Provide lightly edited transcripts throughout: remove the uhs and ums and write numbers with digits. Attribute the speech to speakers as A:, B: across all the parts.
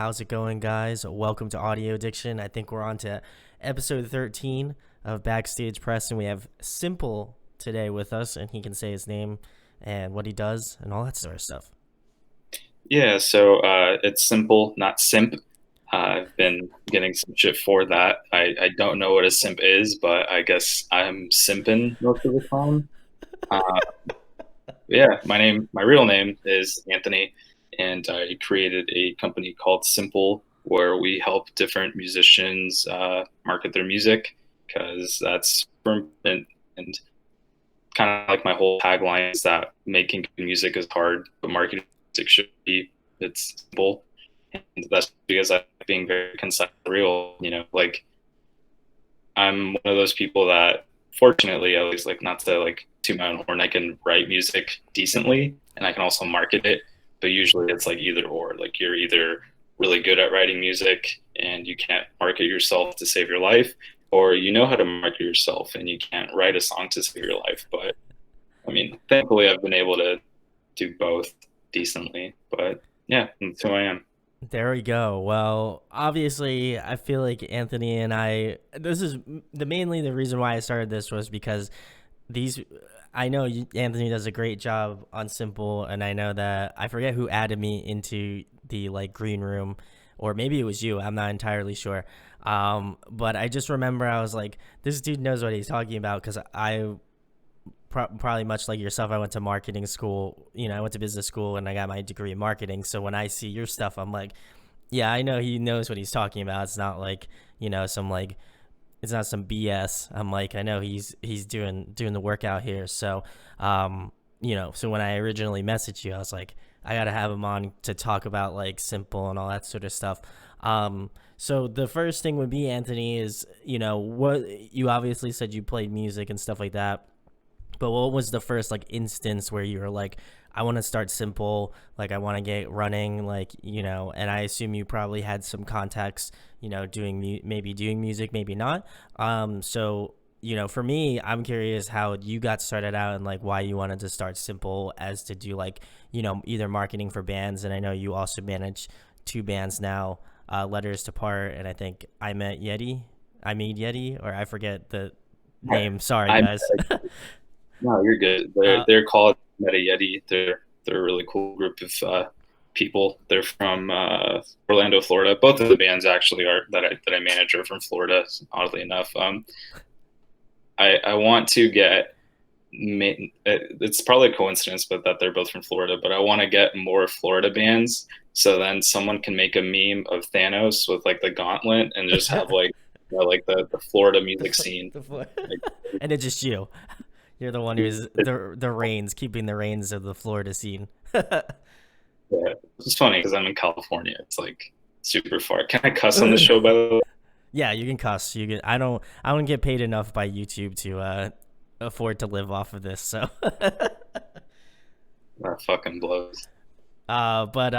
A: How's it going, guys? Welcome to Audio Addiction. I think we're on to episode 13 of Backstage Press, and we have Simpl today with us, and he can say his name and what he does and all that sort of stuff.
B: Yeah, so it's simple, not simp. I've been getting some shit for that. I don't know what a simp is, but I guess I'm simping most of the time. Uh, yeah, my real name is Anthony, and I created a company called Simpl where we help different musicians market their music because that's and kind of like my whole tagline is that making good music is hard, but marketing music should be. It's simple. And that's because I'm being very concise and real. Like I'm one of those people that, fortunately, at least, like not to like toot my own horn, I can write music decently and I can also market it. But usually, it's like either or. Like you're either really good at writing music and you can't market yourself to save your life, or you know how to market yourself and you can't write a song to save your life. But I mean, thankfully, I've been able to do both decently. But yeah, that's who I am.
A: There we go. Well, obviously, I feel like Anthony and I. This is mainly the reason why I started this was because these. I know Anthony does a great job on Simpl, and I know that I forget who added me into the like green room, or maybe it was you. I'm not entirely sure. But I just remember I was like, this dude knows what he's talking about because I probably much like yourself, I went to marketing school. I went to business school and I got my degree in marketing. So when I see your stuff, I'm like, yeah, I know he knows what he's talking about. It's not like some like it's not some BS. I'm like, I know he's doing the workout here. So so when I originally messaged you, I was like, I gotta have him on to talk about like Simpl and all that sort of stuff. So the first thing would be, Anthony, is what you obviously said you played music and stuff like that, but what was the first like instance where you were like, I want to start Simpl, like I want to get running, like and I assume you probably had some contacts, doing maybe doing music, maybe not. So for me, I'm curious how you got started out and like why you wanted to start Simpl as to do like either marketing for bands, and I know you also manage two bands now, Letters to Part, and I think I Made Yeti, or I forget the name. Sorry,
B: I'm
A: guys.
B: No, you're good. They're
A: uh,
B: they're called Meta Yeti. They're a really cool group of people. They're from Orlando, Florida. Both of the bands actually are that I manage are from Florida. Oddly enough, I want to get. It's probably a coincidence, but that they're both from Florida. But I want to get more Florida bands, so then someone can make a meme of Thanos with like the gauntlet and just have like like the Florida music scene.
A: the
B: Like,
A: and it's just you. You're the one who's the reins, keeping the reins of the Florida scene.
B: yeah, it's funny because I'm in California. It's like super far. Can I cuss on the show, by the way?
A: Yeah, you can cuss. You can. I don't get paid enough by YouTube to afford to live off of this. So,
B: That fucking blows.
A: but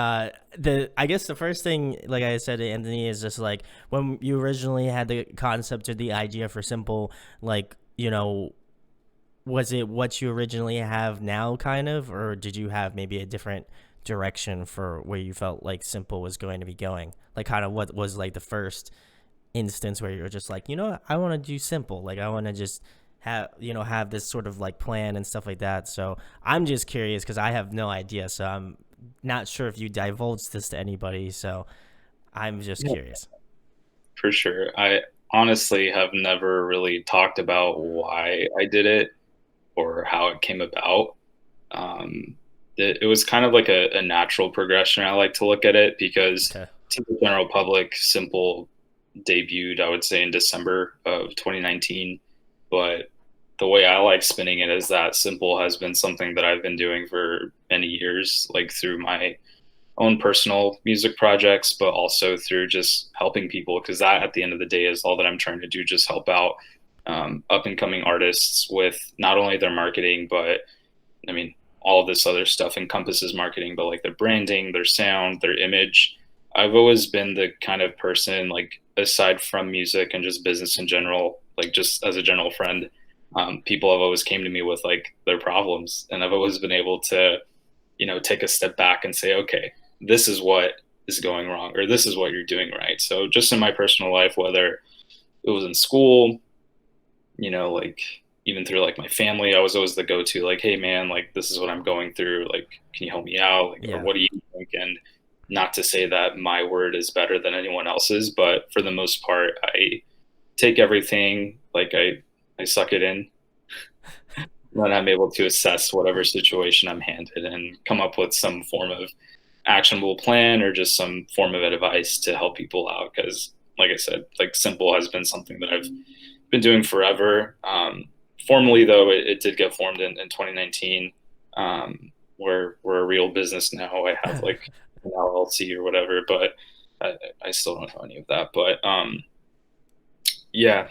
A: the I guess the first thing, like I said to Anthony, is just like when you originally had the concept or the idea for Simpl, like was it what you originally have now, kind of, or did you have maybe a different direction for where you felt like Simpl was going to be going? Like, kind of what was like the first instance where you're just like, I want to do Simpl. Like, I want to just have this sort of like plan and stuff like that. So I'm just curious because I have no idea. So I'm not sure if you divulged this to anybody. So I'm just
B: Yeah,
A: curious.
B: for sure. I honestly have never really talked about why I did it or how it came about. Um, it was kind of like a natural progression. I like to look at it because
A: Okay.
B: to the general public, Simple debuted, I would say, in December of 2019. But the way I like spinning it is that Simple has been something that I've been doing for many years, like through my own personal music projects, but also through just helping people. Because that, at the end of the day, is all that I'm trying to do, just help out up and coming artists with not only their marketing, but I mean, all of this other stuff encompasses marketing, but like their branding, their sound, their image. I've always been the kind of person, like, aside from music and just business in general, like just as a general friend, people have always came to me with like their problems. And I've always been able to, take a step back and say, okay, this is what is going wrong, or this is what you're doing right. So just in my personal life, whether it was in school, like even through like my family, I was always the go-to, like, hey man, like this is what I'm going through. Like, can you help me out? Like, or
A: Yeah.
B: what do you think? And not to say that my word is better than anyone else's, but for the most part, I take everything, like I suck it in, then I'm able to assess whatever situation I'm handed and come up with some form of actionable plan or just some form of advice to help people out. Because, like I said, like Simpl has been something that I've been doing forever. Formally, though, it did get formed in 2019. We're a real business now. I have like an LLC or whatever, but I still don't know any of that. But yeah,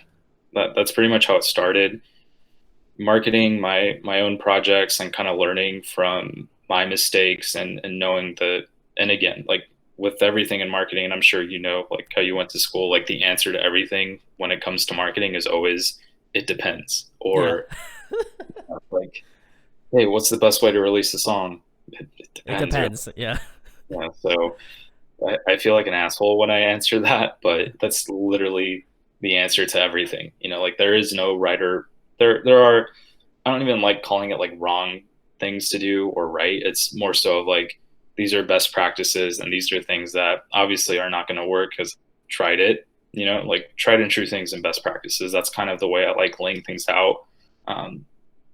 B: that's pretty much how it started. Marketing my own projects and kind of learning from my mistakes and knowing that, and again, like with everything in marketing, and I'm sure like how you went to school, like the answer to everything when it comes to marketing is always it depends,
A: Yeah.
B: or like, hey, what's the best way to release a song? It
A: It
B: depends, really.
A: depends. Yeah.
B: Yeah, so I feel like an asshole when I answer that, but that's literally the answer to everything. Like there is no right, or there are, I don't even like calling it like wrong things to do or right. It's more so of like these are best practices and these are things that obviously are not going to work because tried it. Like tried and true things and best practices. That's kind of the way I like laying things out. Um,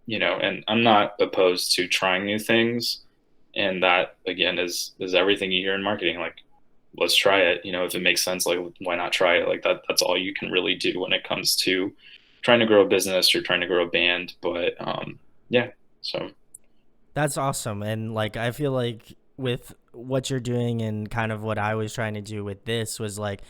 B: and I'm not opposed to trying new things. And that again is everything you hear in marketing. Like, let's try it. If it makes sense, like why not try it? Like that's all you can really do when it comes to trying to grow a business or trying to grow a band. But yeah, so
A: That's awesome. And like, I feel like with what you're doing and kind of what I was trying to do with this was like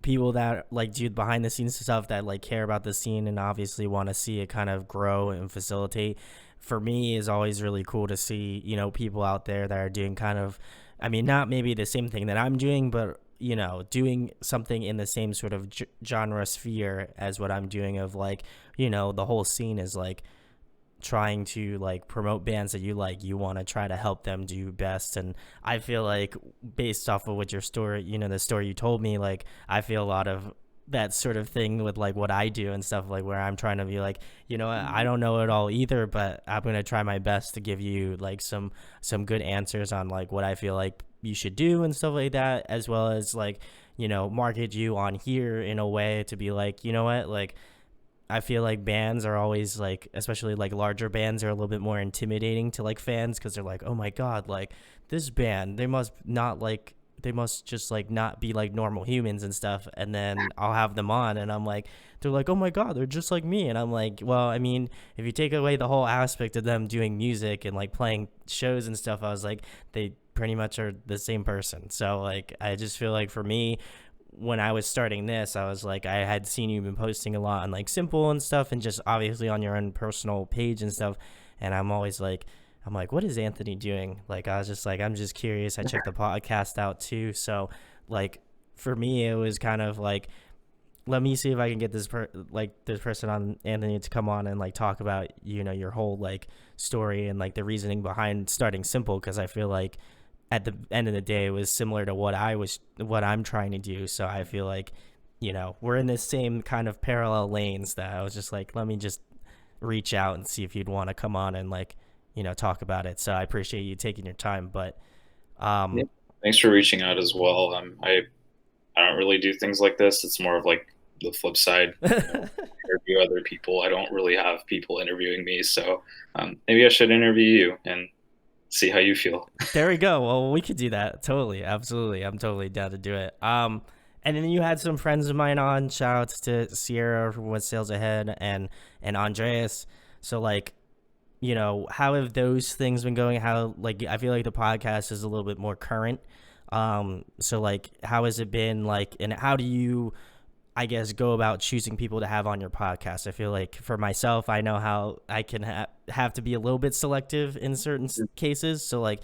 A: people that like do behind the scenes stuff that like care about the scene and obviously want to see it kind of grow and facilitate. For me is always really cool to see, people out there that are doing kind of, I mean, not maybe the same thing that I'm doing, but doing something in the same sort of genre sphere as what I'm doing of like, the whole scene is like trying to like promote bands that you want to try to help them do best. And I feel like based off of what your story, the story you told me, like I feel a lot of that sort of thing with like what I do and stuff, like where I'm trying to be like, I don't know it all either, but I'm going to try my best to give you like some good answers on like what I feel like you should do and stuff like that, as well as like, market you on here in a way to be like, what, like I feel like bands are always like, especially like larger bands, are a little bit more intimidating to like fans because they're like, oh my god, like this band, they must just like not be like normal humans and stuff. And then I'll have them on, and I'm like, they're like, oh my god, they're just like me. And I'm like, well, I mean, if you take away the whole aspect of them doing music and like playing shows and stuff, I was like, they pretty much are the same person. So like, I just feel like for me, when I was starting this, I was like, I had seen you been posting a lot on like Simpl and stuff, and just obviously on your own personal page and stuff. And I'm always like, I'm like, what is Anthony doing? Like, I was just like, I'm just curious. I checked the podcast out too. So, like, for me, it was kind of like, let me see if I can get this person on, Anthony, to come on and like talk about, your whole like story and like the reasoning behind starting Simpl, because I feel like at the end of the day, it was similar to what I'm trying to do. So I feel like, we're in the same kind of parallel lanes that I was just like, let me just reach out and see if you'd want to come on and like, talk about it. So I appreciate you taking your time, but,
B: yeah,
A: um,
B: thanks for reaching out as well. I don't really do things like this. It's more of like the flip side. Interview other people. I don't really have people interviewing me, so maybe I should interview you and see how you feel.
A: there we go. Well, we could do that. Totally. Absolutely. I'm totally down to do it. And then you had some friends of mine on. Shout outs to Sierra from What Sales Ahead and Andreas. So like, how have those things been going? How, like, I feel like the podcast is a little bit more current. So like, how has it been like, and how do you, I guess, go about choosing people to have on your podcast? I feel like for myself, I know how I can have to be a little bit selective in certain cases. So like,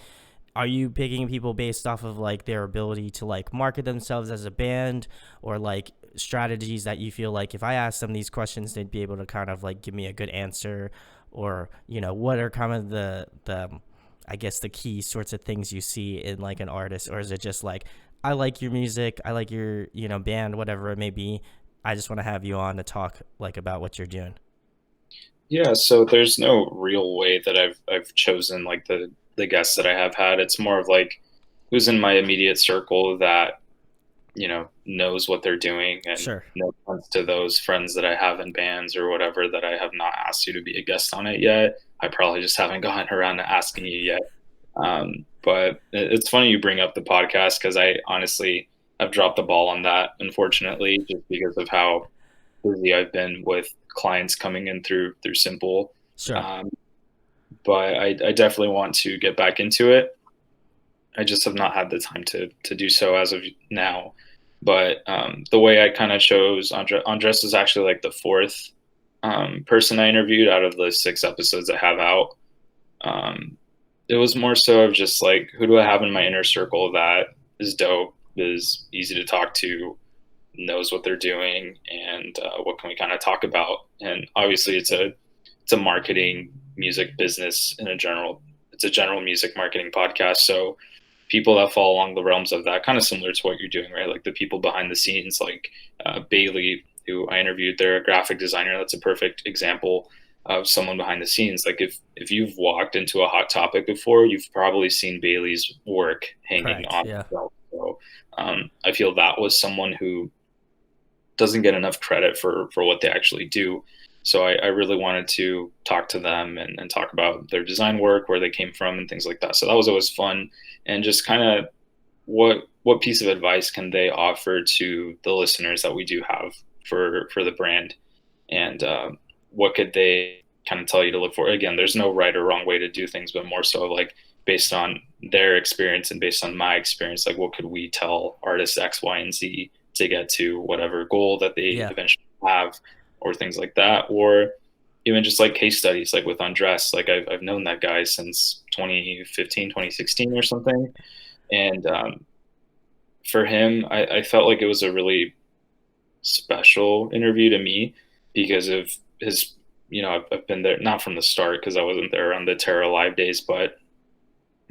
A: are you picking people based off of like their ability to like market themselves as a band, or like strategies that you feel like if I ask them these questions, they'd be able to kind of like give me a good answer? Or, what are kind of the I guess the key sorts of things you see in like an artist? Or is it just like, I like your music, I like your, band, whatever it may be. I just want to have you on to talk like about what you're doing.
B: Yeah, so there's no real way that I've chosen like the guests that I have had. It's more of like who's in my immediate circle that knows what they're doing, and
A: Sure.
B: no offense to those friends that I have in bands or whatever that I have not asked you to be a guest on it yet. I probably just haven't gotten around to asking you yet. But it's funny you bring up the podcast because I honestly have dropped the ball on that, unfortunately, just because of how busy I've been with clients coming in through Simpl.
A: Sure.
B: Um, but I definitely want to get back into it. I just have not had the time to do so as of now. But the way I kind of chose Andres is actually like the fourth person I interviewed out of the 6 episodes I have out. Um, it was more so of just like, who do I have in my inner circle that is dope, is easy to talk to, knows what they're doing, and what can we kind of talk about? And obviously, it's a marketing music business in a general. It's a general music marketing podcast, so people that fall along the realms of that, kind of similar to what you're doing, right? Like the people behind the scenes, like Bailey, who I interviewed, they're a graphic designer. That's a perfect example of someone behind the scenes. Like if you've walked into a hot topic before, you've probably seen Bailey's work hanging
A: Correct.
B: on
A: Yeah.
B: the shelf. So I feel that was someone who doesn't get enough credit for what they actually do. So I really wanted to talk to them and talk about their design work, where they came from, and things like that. So that was always fun, and just kind of what piece of advice can they offer to the listeners that we do have for the brand, and what could they kind of tell you to look for? Again, there's no right or wrong way to do things, but more so like based on their experience and based on my experience, like what could we tell artists X, Y, and Z to get to whatever goal that they
A: Yeah.
B: eventually have, or things like that, or even just like case studies, like with Andres. Like I've known that guy since 2015, 2016 or something, and for him, I felt like it was a really special interview to me because of his. I've been there not from the start because I wasn't there on the Terra Live days, but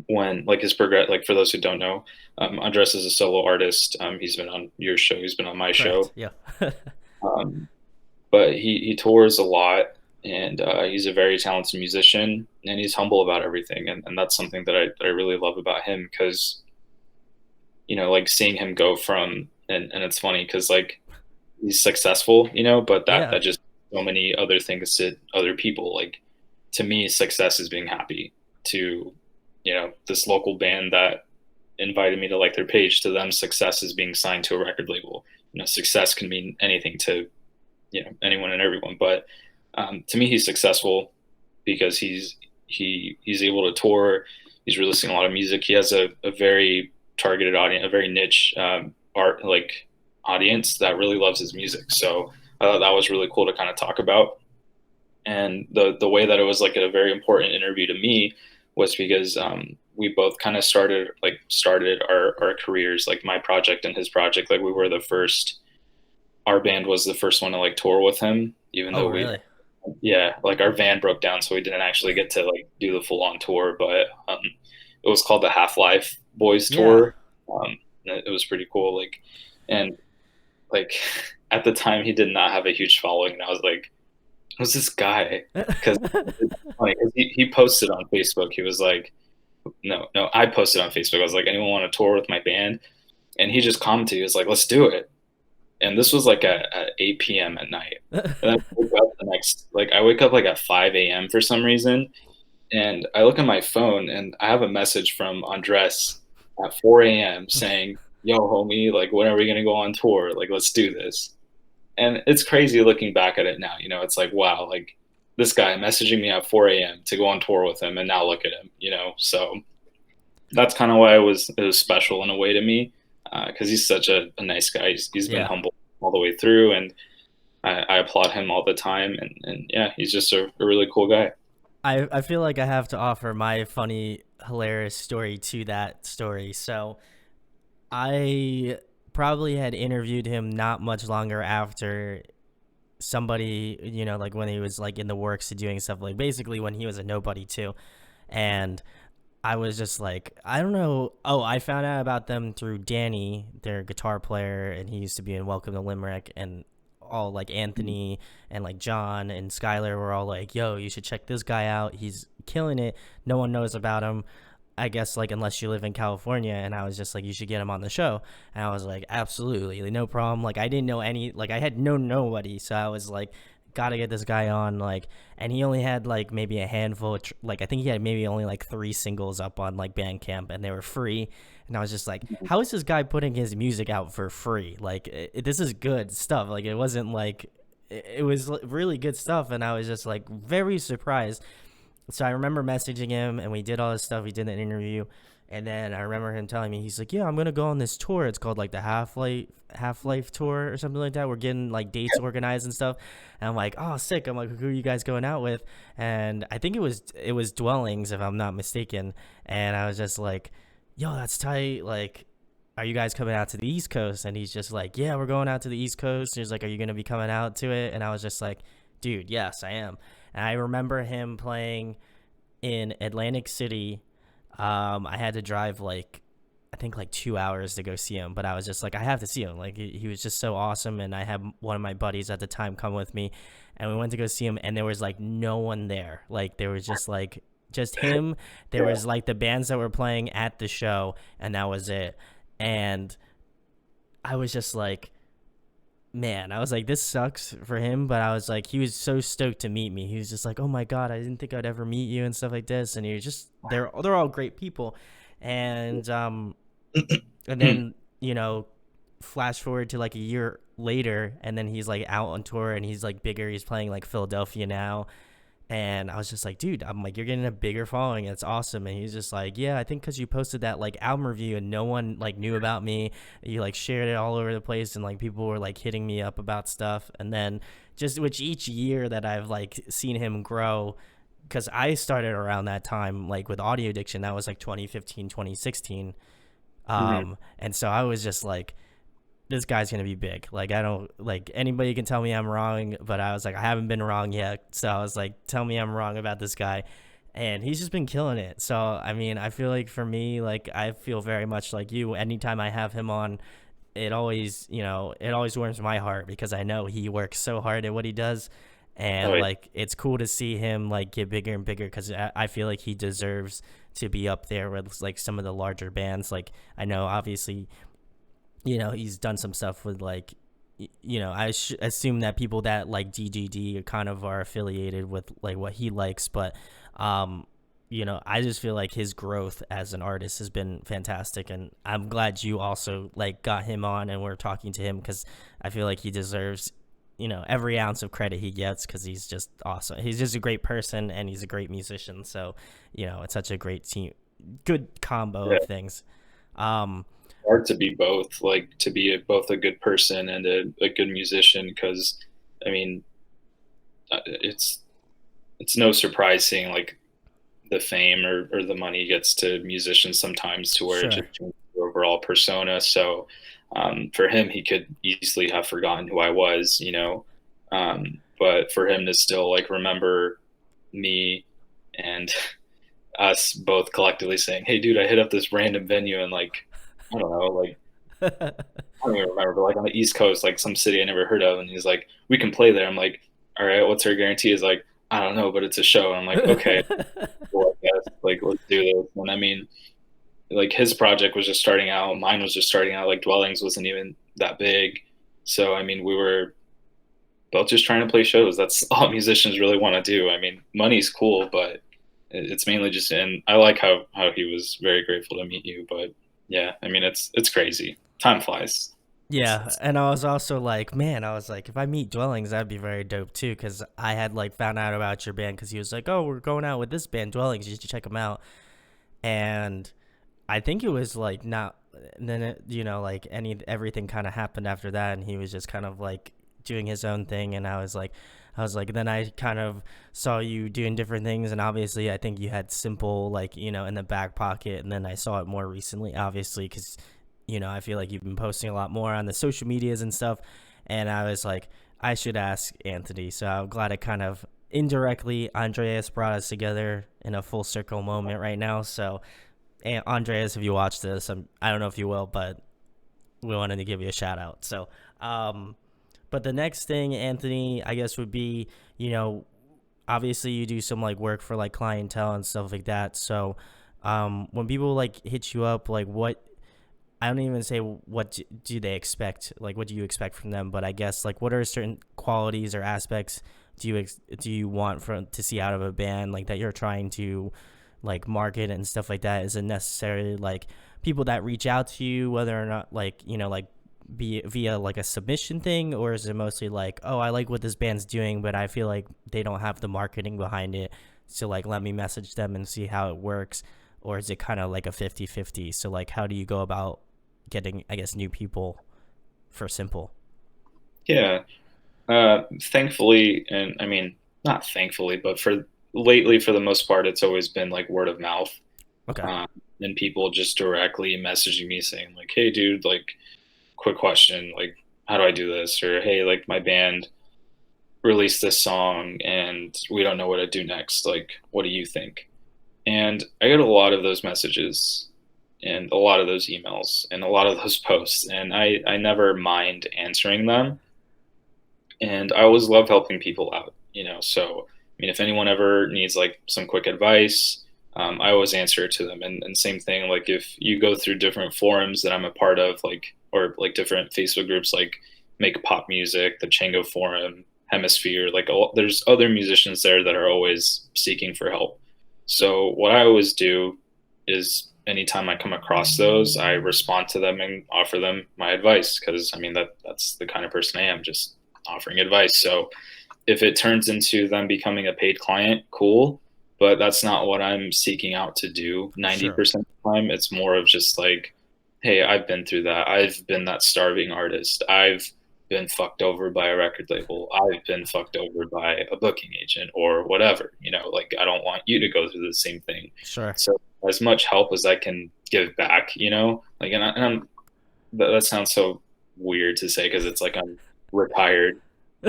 B: when like his progress, like for those who don't know, Andres is a solo artist. He's been on your show, he's been on my
A: Correct.
B: show,
A: Yeah.
B: um, but he tours a lot, and he's a very talented musician, and he's humble about everything, and that's something that I really love about him because like seeing him go from and it's funny because like he's successful, but that
A: Yeah.
B: that just so many other things to other people. Like to me, success is being happy. To this local band that invited me to like their page, to them, success is being signed to a record label. Success can mean anything to anyone and everyone, but to me, he's successful because he's able to tour. He's releasing a lot of music. He has a very targeted audience, a very niche art like audience that really loves his music. So that was really cool to kind of talk about. And the way that it was like a very important interview to me was because we both kind of started our careers, like my project and his project. Like we were the first. Our band was the first one to like tour with him, even
A: Oh,
B: though
A: really?
B: yeah, like our van broke down, so we didn't actually get to like do the full on tour. But it was called the Half Life Boys
A: Yeah.
B: Tour. It was pretty cool. Like, and like at the time, he did not have a huge following, and I was like, "Who's this guy?" Because it's funny, 'cause he posted on Facebook. He was like, "No, no." I posted on Facebook. I was like, "Anyone want to tour with my band?" And he just commented. He was like, "Let's do it." And this was like at 8 p.m. at night. And then I wake up like at 5 a.m. for some reason, and I look at my phone and I have a message from Andres at 4 a.m. saying, "Yo, homie, like when are we gonna go on tour? Like let's do this." And it's crazy looking back at it now. It's like wow, like this guy messaging me at 4 a.m. to go on tour with him, and now look at him. So that's kind of why it was special in a way to me because he's such a nice guy. He's been
A: Yeah.
B: humble all the way through, and I applaud him all the time. And yeah, he's just a really cool guy.
A: I feel like I have to offer my funny, hilarious story to that story. So I probably had interviewed him not much longer after somebody, like when he was like in the works of doing stuff, like basically when he was a nobody too. And I was just like, I don't know. Oh, I found out about them through Danny, their guitar player, and he used to be in Welcome to Limerick, and all like Anthony and like John and Skylar were all like, "Yo, you should check this guy out. He's killing it. No one knows about him. I guess like unless you live in California." And I was just like, "You should get him on the show." And I was like, "Absolutely, like, no problem." Like I didn't know any, like I had no nobody, so I was like, "Gotta get this guy on." Like, and he only had like maybe a handful of like I think he had maybe only like 3 singles up on like Bandcamp, and they were free. And I was just like, "How is this guy putting his music out for free? Like this is good stuff." Like it wasn't like it was really good stuff, and I was just like very surprised. So I remember messaging him, and we did all this stuff. We did an interview, and then I remember him telling me, he's like, "Yeah, I'm gonna go on this tour. It's called like the Half Life tour or something like that. We're getting like dates organized and stuff." And I'm like, "Oh, sick." I'm like, "Who are you guys going out with?" And I think it was Dwellings, if I'm not mistaken. And I was just like, "Yo, that's tight. Like, are you guys coming out to the East Coast?" And he's just like, "Yeah, we're going out to the East Coast." And he's like, "Are you gonna be coming out to it?" And I was just like, "Dude, yes, I am." And I remember him playing in Atlantic City. I had to drive like I think like 2 hours to go see him, but I was just like, I have to see him. Like he was just so awesome, and I had one of my buddies at the time come with me, and we went to go see him, and there was like no one there. Like there was just him. There
B: Yeah.
A: was like the bands that were playing at the show, and that was it. And I was just like, man, I was like, this sucks for him, but I was like, he was so stoked to meet me. He was just like, "Oh my god, I didn't think I'd ever meet you," and stuff like this. And he was just, they're all great people. And then flash forward to like a year later, and then he's like out on tour, and he's like bigger. He's playing like Philadelphia now, and I was just like, "Dude, I'm like, you're getting a bigger following. It's awesome." And he's just like, "Yeah, I think because you posted that like album review and no one like knew about me, you like shared it all over the place, and like people were like hitting me up about stuff." And then just which each year that I've like seen him grow, because I started around that time like with audio addiction. That was like 2015, 2016.
B: Mhm.
A: And so I was just like, this guy's gonna be big. Like I don't like anybody can tell me I'm wrong, but I was like, I haven't been wrong yet. So I was like, tell me I'm wrong about this guy. And he's just been killing it. So I mean, I feel like for me, like I feel very much like you. Anytime I have him on, it always warms my heart because I know he works so hard at what he does.
B: Oh,
A: And
B: yeah.
A: like it's cool to see him like get bigger and bigger because I feel like he deserves to be up there with like some of the larger bands. Like I know obviously he's done some stuff with like I assume that people that like DGD kind of are affiliated with like what he likes, but um I just feel like his growth as an artist has been fantastic, and I'm glad you also like got him on and we're talking to him because I feel like he deserves every ounce of credit he gets because he's just awesome. He's just a great person and he's a great musician, so it's such a great team, good combo
B: Yeah.
A: of things. um
B: Hard to be both, like to be both a good person and a good musician. Because I mean, it's no surprise seeing like the fame or the money gets to musicians sometimes to where it
A: sure.
B: just changes the overall persona. So for him, he could easily have forgotten who I was, but for him to still like remember me and us both collectively saying, "Hey, dude, I hit up this random venue and like I don't know, like I don't even remember, but like on the East Coast, like some city I never heard of, and he's like, "We can play there." I'm like, "All right, what's our guarantee?" He's like, "I don't know, but it's a show." And I'm like, "Okay, well, I guess like let's do this." And I mean, like his project was just starting out, mine was just starting out. Like Dwellings wasn't even that big, so I mean, we were both just trying to play shows. That's all musicians really want to do. I mean, money's cool, but it's mainly just. And I like how he was very grateful to meet you, but yeah, I mean, it's crazy. Time flies.
A: Yeah,
B: It's
A: and I was also like, man, I was like, if I meet Dwellings, that'd be very dope too, because I had like found out about your band because he was like, "Oh, we're going out with this band, Dwellings. You should check them out." And I think it was like not. And then like everything kind of happened after that, and he was just kind of like doing his own thing, and I was like, then I kind of saw you doing different things, and obviously I think you had Simple like in the back pocket, and then I saw it more recently, obviously, because I feel like you've been posting a lot more on the social medias and stuff, and I was like, I should ask Anthony. So I'm glad I kind of indirectly Andreas brought us together in a full circle moment right now. So And Andreas, if you watch this, I don't know if you will, but we wanted to give you a shout out. So, um, but the next thing, Anthony, I guess would be, you know, obviously you do some like work for like clientele and stuff like that. So, when people like hit you up, like what, I don't even say what do they expect, like what do you expect from them, but I guess like what are certain qualities or aspects do you want from to see out of a band like that you're trying to like market and stuff like that? Is it necessarily like people that reach out to you, whether or not like like be via like a submission thing, or is it mostly like, oh, I like what this band's doing, but I feel like they don't have the marketing behind it, so like let me message them and see how it works? Or is it kind of like a 50-50? So like how do you go about getting, I guess, new people for Simpl?
B: Yeah. Thankfully, and I mean, not thankfully, but for lately, for the most part, it's always been like word of mouth.
A: Okay.
B: Um, and people just directly messaging me saying like, "Hey, dude, like, quick question, like, how do I do this?" Or, "Hey, like, my band released this song and we don't know what to do next. Like, what do you think?" And I get a lot of those messages and a lot of those emails and a lot of those posts, and I never mind answering them, and I always love helping people out, you know. So, I mean, if anyone ever needs like some quick advice, I always answer it to them. And same thing, like if you go through different forums that I'm a part of, like, or like different Facebook groups, like Make Pop Music, the Chango Forum, Hemisphere, like there's other musicians there that are always seeking for help. So what I always do is anytime I come across those, I respond to them and offer them my advice, because I mean that's the kind of person I am, just offering advice. So if it turns into them becoming a paid client, cool. But that's not what I'm seeking out to do
A: Sure.
B: 90% of the time. It's more of just like, hey, I've been through that. I've been that starving artist. I've been fucked over by a record label. I've been fucked over by a booking agent or whatever. You know, like I don't want you to go through the same thing.
A: Sure.
B: So as much help as I can give back, you know, like, and I'm that sounds so weird to say because it's like I'm retired.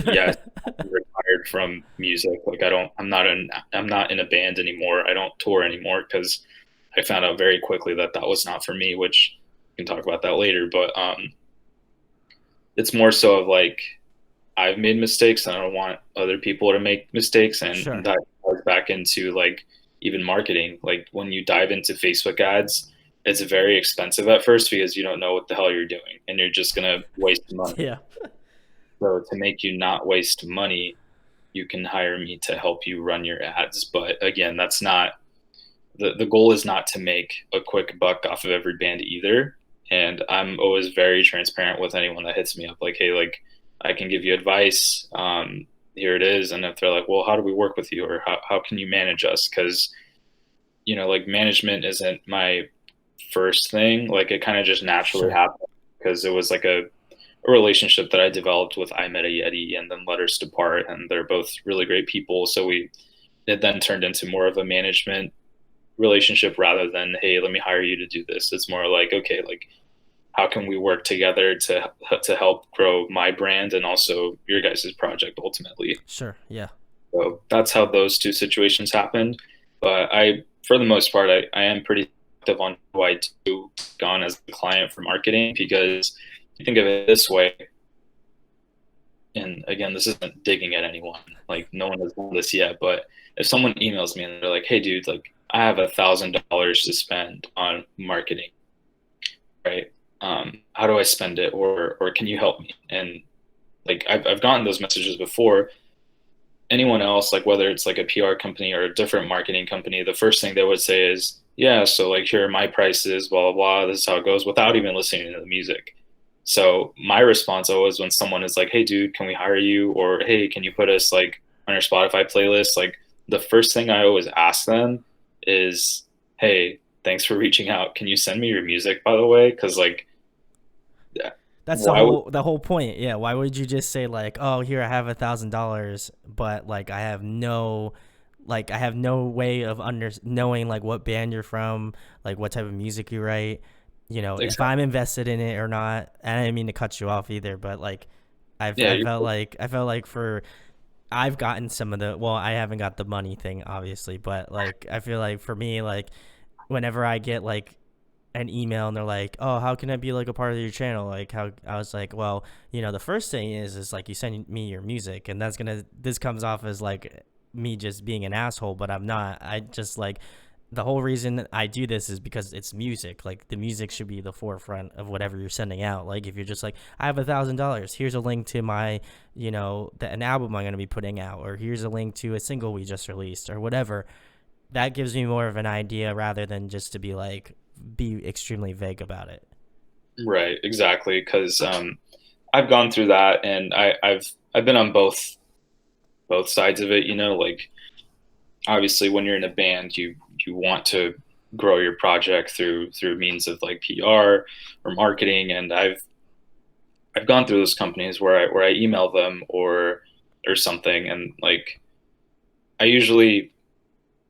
B: Yes, I'm retired from music. Like I'm not in a band anymore. I don't tour anymore because I found out very quickly that that was not for me, which we can talk about that later. But it's more so of like I've made mistakes and I don't want other people to make mistakes, and
A: Sure.
B: that goes back into like even marketing. Like when you dive into Facebook ads, it's very expensive at first because you don't know what the hell you're doing and you're just gonna waste money.
A: Yeah.
B: So to make you not waste money, you can hire me to help you run your ads. But again, that's not the goal is not to make a quick buck off of every band either. And I'm always very transparent with anyone that hits me up, like, hey, like I can give you advice. Here it is. And if they're like, well, how do we work with you, or how can you manage us? Because you know, like management isn't my first thing. Like it kind of just naturally
A: Sure.
B: happened because it was like a relationship that I developed with I Met a Yeti and then Letters to Part, and they're both really great people. So it then turned into more of a management relationship rather than, hey, let me hire you to do this. It's more like, okay, like how can we work together to help grow my brand and also your guys' project ultimately.
A: Sure. Yeah.
B: So that's how those two situations happened. But for the most part, I am pretty active on who I do gone as a client for marketing, because you think of it this way, and again, this isn't digging at anyone. Like no one has done this yet, but if someone emails me and they're like, "Hey, dude, like I have $1,000 to spend on marketing, right? How do I spend it, or can you help me?" And like I've gotten those messages before. Anyone else, like whether it's like a PR company or a different marketing company, the first thing they would say is, "Yeah, so like here are my prices, blah blah blah. This is how it goes," without even listening to the music. So my response always when someone is like, "Hey, dude, can we hire you?" or "Hey, can you put us like on your Spotify playlist?" Like the first thing I always ask them is, "Hey, thanks for reaching out. Can you send me your music, by the way?" Because like,
A: That's
B: why would
A: the whole point. Yeah. Why would you just say like, oh, here I have $1,000, but like I have no way of knowing like what band you're from, like what type of music you write, if
B: exactly?
A: I'm invested in it or not. And I didn't mean to cut you off either, but like
B: Yeah,
A: I felt like for I've gotten some of the, well, I haven't got the money thing obviously, but like I feel like for me, like whenever I get like an email and they're like, "Oh, how can I be like a part of your channel?" Like how I was like, "Well, the first thing is like you send me your music, and this comes off as like me just being an asshole, but I'm not. I just like the whole reason I do this is because it's music. Like the music should be the forefront of whatever you're sending out. Like if you're just like, I have $1,000, here's a link to my, an album I'm gonna be putting out, or here's a link to a single we just released, or whatever. That gives me more of an idea rather than just to be extremely vague about it.
B: Right, exactly. Because I've gone through that, and I've been on both sides of it. Like obviously when you're in a band, you want to grow your project through means of like PR or marketing, and I've gone through those companies where I email them or something, and like I usually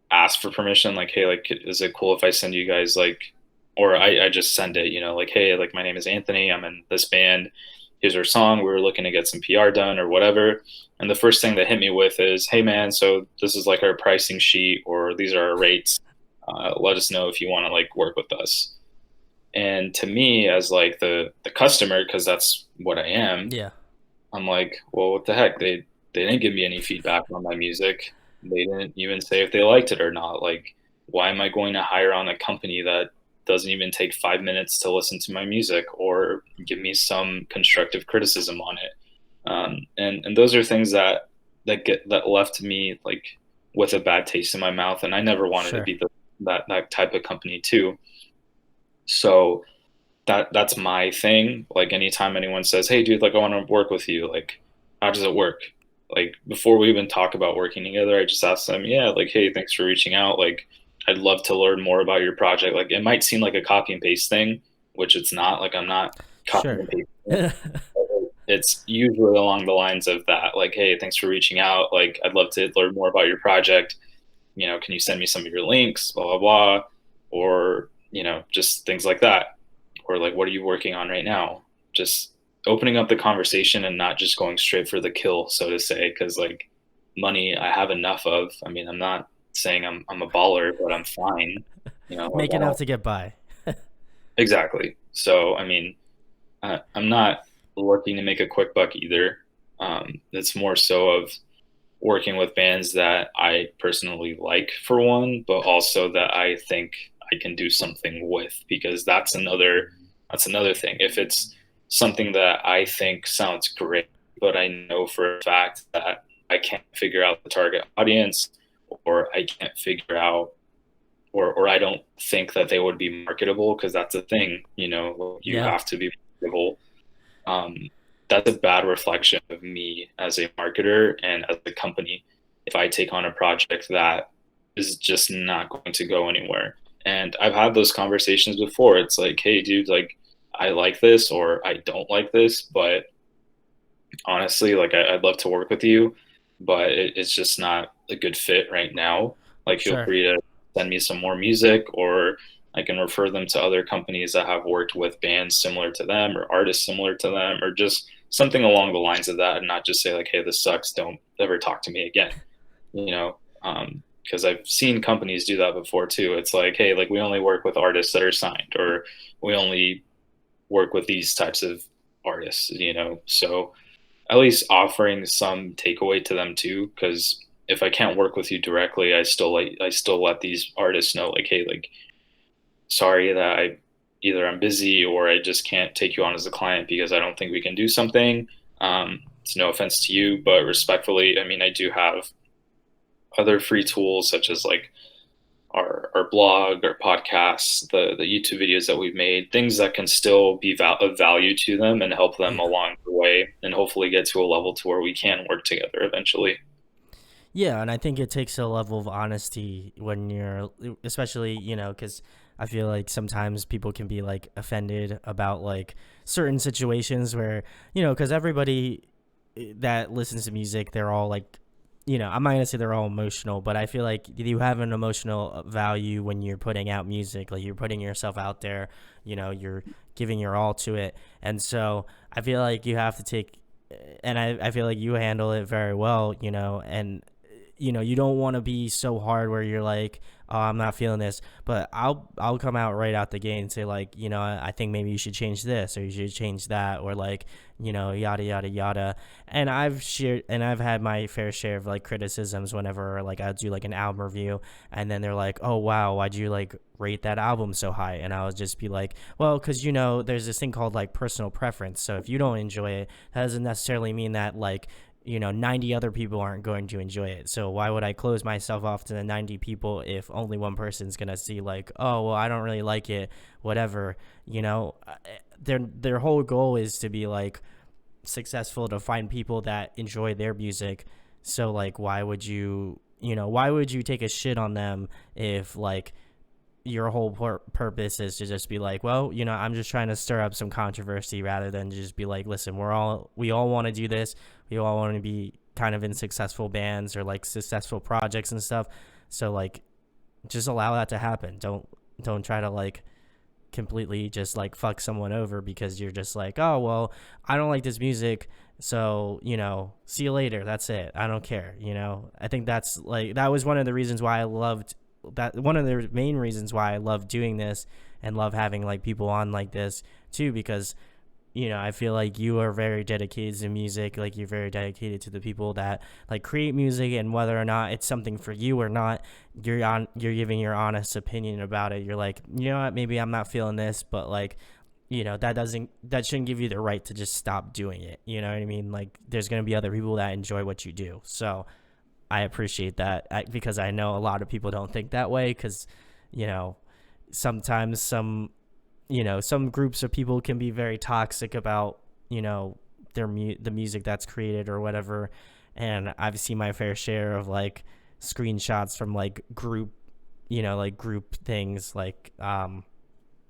B: ask for permission, like, hey, like, is it cool if I send you guys like, or I just send it, like, hey, like my name is Anthony, I'm in this band, here's our song, we were looking to get some PR done or whatever. And the first thing that hit me with is, hey man, so this is like our pricing sheet, or these are our rates. Let us know if you want to like work with us. And to me, as like the customer, because that's what I am,
A: Yeah,
B: I'm like, well, what the heck? They didn't give me any feedback on my music. They didn't even say if they liked it or not. Like, why am I going to hire on a company that doesn't even take 5 minutes to listen to my music or give me some constructive criticism on it? And those are things that left me like with a bad taste in my mouth, and I never wanted to
A: sure.
B: be that type of company too. So that's my thing. Like anytime anyone says, "Hey, dude, like I want to work with you," like how does it work? Like before we even talk about working together, I just ask them, "Yeah, like hey, thanks for reaching out. Like I'd love to learn more about your project." Like it might seem like a copy and paste thing, which it's not. Like I'm not copying
A: Sure.
B: and pasting it. It's usually along the lines of that. Like, "Hey, thanks for reaching out. Like I'd love to learn more about your project. Can you send me some of your links, blah blah blah," or just things like that, or like, what are you working on right now? Just opening up the conversation and not just going straight for the kill, so to say, because like money I have enough of. I mean, I'm not saying I'm a baller, but I'm fine. Like
A: Make
B: I
A: enough
B: don't
A: to get by.
B: exactly. So I mean, I'm not looking to make a quick buck either. It's more so of working with bands that I personally like for one, but also that I think I can do something with, because that's another thing. If it's something that I think sounds great, but I know for a fact that I can't figure out the target audience, or I can't figure out, or I don't think that they would be marketable, because that's a thing, you
A: Yeah.
B: have to be marketable. um, that's a bad reflection of me as a marketer and as a company if I take on a project that is just not going to go anywhere. And I've had those conversations before. It's like, hey, dude, like I like this or I don't like this, but honestly, like I'd love to work with you, but it's just not a good fit right now. Like, feel
A: Sure.
B: free to send me some more music, or I can refer them to other companies that have worked with bands similar to them or artists similar to them, or just something along the lines of that, and not just say like, "Hey, this sucks. Don't ever talk to me again." You know, because I've seen companies do that before too. It's like, "Hey, like we only work with artists that are signed, or we only work with these types of artists." So at least offering some takeaway to them too, because if I can't work with you directly, I still let these artists know, like, hey, like sorry that either I'm busy or I just can't take you on as a client because I don't think we can do something. It's no offense to you, but respectfully, I mean, I do have other free tools such as like our blog, our podcasts, the YouTube videos that we've made, things that can still be of value to them and help them
A: Yeah.
B: along the way, and hopefully get to a level to where we can work together eventually.
A: Yeah, and I think it takes a level of honesty when you're, especially, because I feel like sometimes people can be like offended about like certain situations where, because everybody that listens to music, they're all like, I'm not gonna say they're all emotional, but I feel like you have an emotional value when you're putting out music, like you're putting yourself out there, you're giving your all to it, and so I feel like you have to take, and I feel like you handle it very well, and you don't want to be so hard where you're like, oh, I'm not feeling this, but I'll come out right out the gate and say like, I think maybe you should change this or you should change that, or like, yada yada yada. And I've had my fair share of like criticisms whenever like I do like an album review, and then they're like, oh wow, why'd you like rate that album so high? And I'll just be like, well, because there's this thing called like personal preference. So if you don't enjoy it, that doesn't necessarily mean that like 90 other people aren't going to enjoy it. So why would I close myself off to the 90 people if only one person's going to see like, oh, well, I don't really like it, whatever, their whole goal is to be like successful, to find people that enjoy their music. So like, why would you take a shit on them if like your whole purpose is to just be like, well, I'm just trying to stir up some controversy, rather than just be like, listen, we all want to do this. We all want to be kind of in successful bands or like successful projects and stuff. So like, just allow that to happen. Don't try to like completely just like fuck someone over because you're just like, oh, well, I don't like this music. So, see you later. That's it. I don't care. I think that was one of the reasons why I loved that. One of the main reasons why I love doing this and love having like people on like this too, because I feel like you are very dedicated to music. Like, you're very dedicated to the people that like create music, and whether or not it's something for you or not, you're giving your honest opinion about it. You're like, you know what, maybe I'm not feeling this, but like, that shouldn't give you the right to just stop doing it. You know what I mean? Like, there's going to be other people that enjoy what you do. So I appreciate that, because I know a lot of people don't think that way, because, sometimes some groups of people can be very toxic about, the music that's created or whatever. And I've seen my fair share of like screenshots from like group things, like,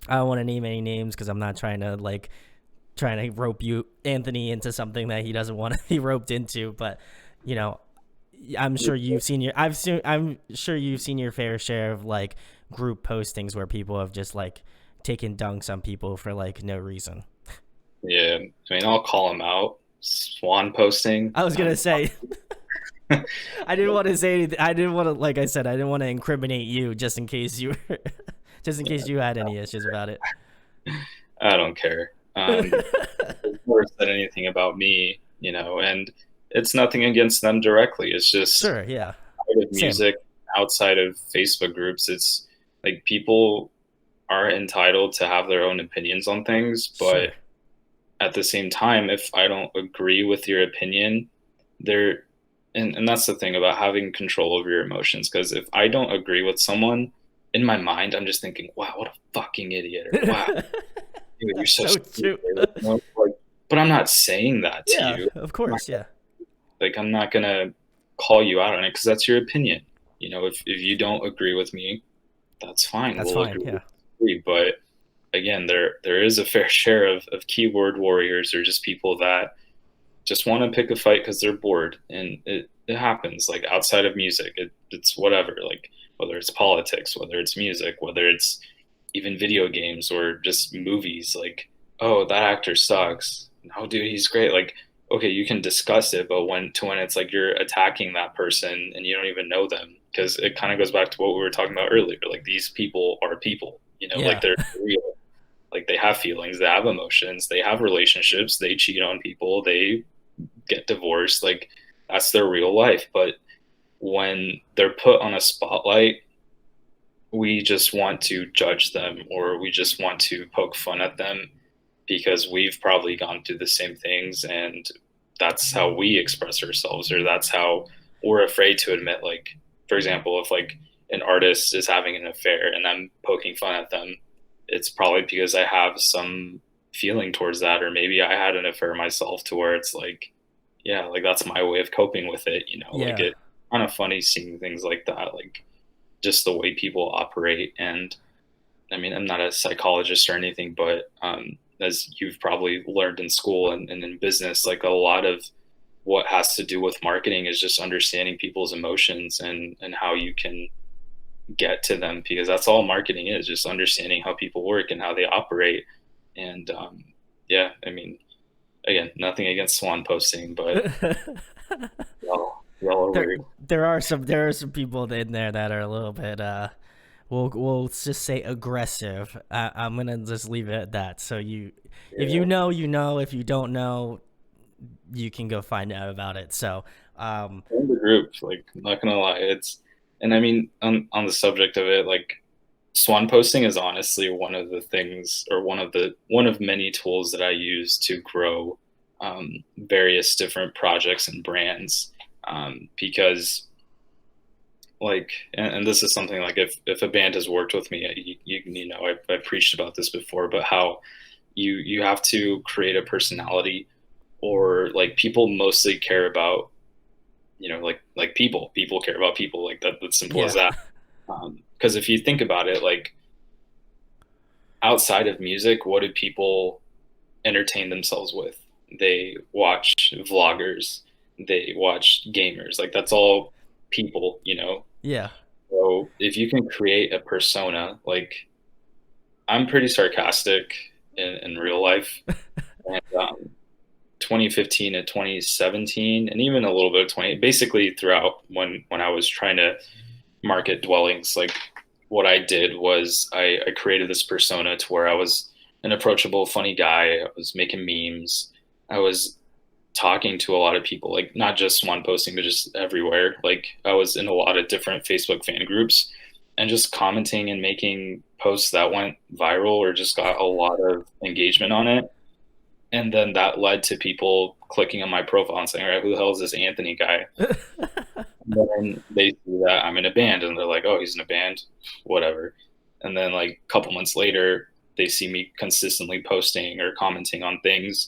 A: I don't want to name any names because I'm not trying to rope Anthony into something that he doesn't want to be roped into. But, you know, I'm sure you've seen your fair share of like group postings where people have just like taken dunks on people for like no reason.
B: Yeah, I mean, I'll call him out. Swan posting.
A: I was gonna say, I didn't want to say anything. I didn't want to, like I said, I didn't want to incriminate you just in case you were, just in case you had any issues about it.
B: I don't care. Never said anything about me, and it's nothing against them directly. It's just
A: Sure, yeah,
B: outside of
A: same.
B: music, outside of Facebook groups. It's like people are entitled to have their own opinions on things, but
A: Sure.
B: at the same time, if I don't agree with your opinion, there, and that's the thing about having control over your emotions. Because if I don't agree with someone, in my mind, I'm just thinking, wow, what a fucking idiot, or wow, dude, you're so
A: So
B: stupid.
A: true.
B: Like, but I'm not saying that to
A: Yeah,
B: you.
A: of
B: I'm not,
A: course, yeah.
B: like, I'm not gonna call you out on it because that's your opinion. If you don't agree with me, that's fine.
A: That's
B: We'll
A: fine,
B: agree to
A: yeah.
B: disagree. But again, there is a fair share of keyboard warriors, or just people that just want to pick a fight because they're bored, and it happens. Like, outside of music, it's whatever. Like, whether it's politics, whether it's music, whether it's even video games or just movies. Like, oh, that actor sucks. No, dude, he's great. Like, okay, you can discuss it, but when it's like you're attacking that person and you don't even know them, because it kind of goes back to what we were talking about earlier. Like, these people are people. Like,
A: Yeah.
B: they're real. Like, they have feelings, they have emotions, they have relationships, they cheat on people, they get divorced. Like, that's their real life. But when they're put on a spotlight, we just want to judge them, or we just want to poke fun at them because we've probably gone through the same things, and that's how we express ourselves, or that's how we're afraid to admit. Like, for example, if like an artist is having an affair and I'm poking fun at them, it's probably because I have some feeling towards that, or maybe I had an affair myself, to where it's like, yeah, like, that's my way of coping with it. Like,
A: Yeah.
B: it kind of funny seeing things like that, like just the way people operate. And I mean, I'm not a psychologist or anything, but as you've probably learned in school and in business, like, a lot of what has to do with marketing is just understanding people's emotions and how you can get to them, because that's all marketing is, just understanding how people work and how they operate. And yeah, I mean, again, nothing against swan posting, but well, Y'all are
A: there
B: weird.
A: there are some people in there that are a little bit we'll just say aggressive. I'm gonna just leave it at that. So if you
B: Yeah.
A: know, you know. If you don't know, you can go find out about it. So
B: In the group, like, I'm not gonna lie, it's, and I mean, on the subject of it, like, swan posting is honestly one of the things, or one of many tools that I use to grow various different projects and brands. Because, like, and this is something, like, if a band has worked with me, you know, I've preached about this before, but how you have to create a personality, or like people mostly care about, you know, like people care about people, like that. That's simple as
A: yeah.
B: that. Because if you think about it, like, outside of music, what do people entertain themselves with? They watch vloggers, they watch gamers. Like, that's all people, you know.
A: Yeah.
B: So if you can create a persona, like, I'm pretty sarcastic in real life, and 2015 to 2017, and even a little bit of 20, basically throughout, when I was trying to market dwellings, like, what I did was I created this persona to where I was an approachable, funny guy. I was making memes. I was talking to a lot of people, like, not just one posting, but just everywhere. Like, I was in a lot of different Facebook fan groups, and just commenting and making posts that went viral or just got a lot of engagement on it. And then that led to people clicking on my profile and saying, all right, who the hell is this Anthony guy? And then they see that I'm in a band, and they're like, oh, he's in a band, whatever. And then, like, a couple months later, they see me consistently posting or commenting on things,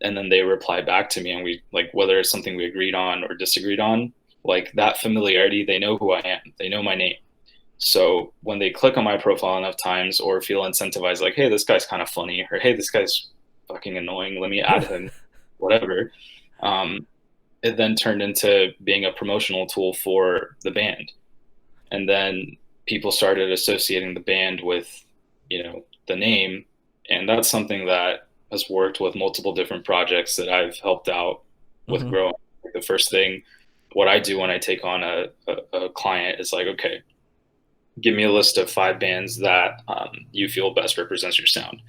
B: and then they reply back to me, and we, like, whether it's something we agreed on or disagreed on, like, that familiarity, they know who I am, they know my name. So when they click on my profile enough times, or feel incentivized, like, hey, this guy's kind of funny, or hey, this guy's fucking annoying, let me add him, whatever. Um, it then turned into being a promotional tool for the band. And then people started associating the band with, you know, the name. And that's something that has worked with multiple different projects that I've helped out with
A: hmm
B: growing. Like, the first thing, what I do when I take on a client is like, okay, give me a list of 5 bands that you feel best represents your sound.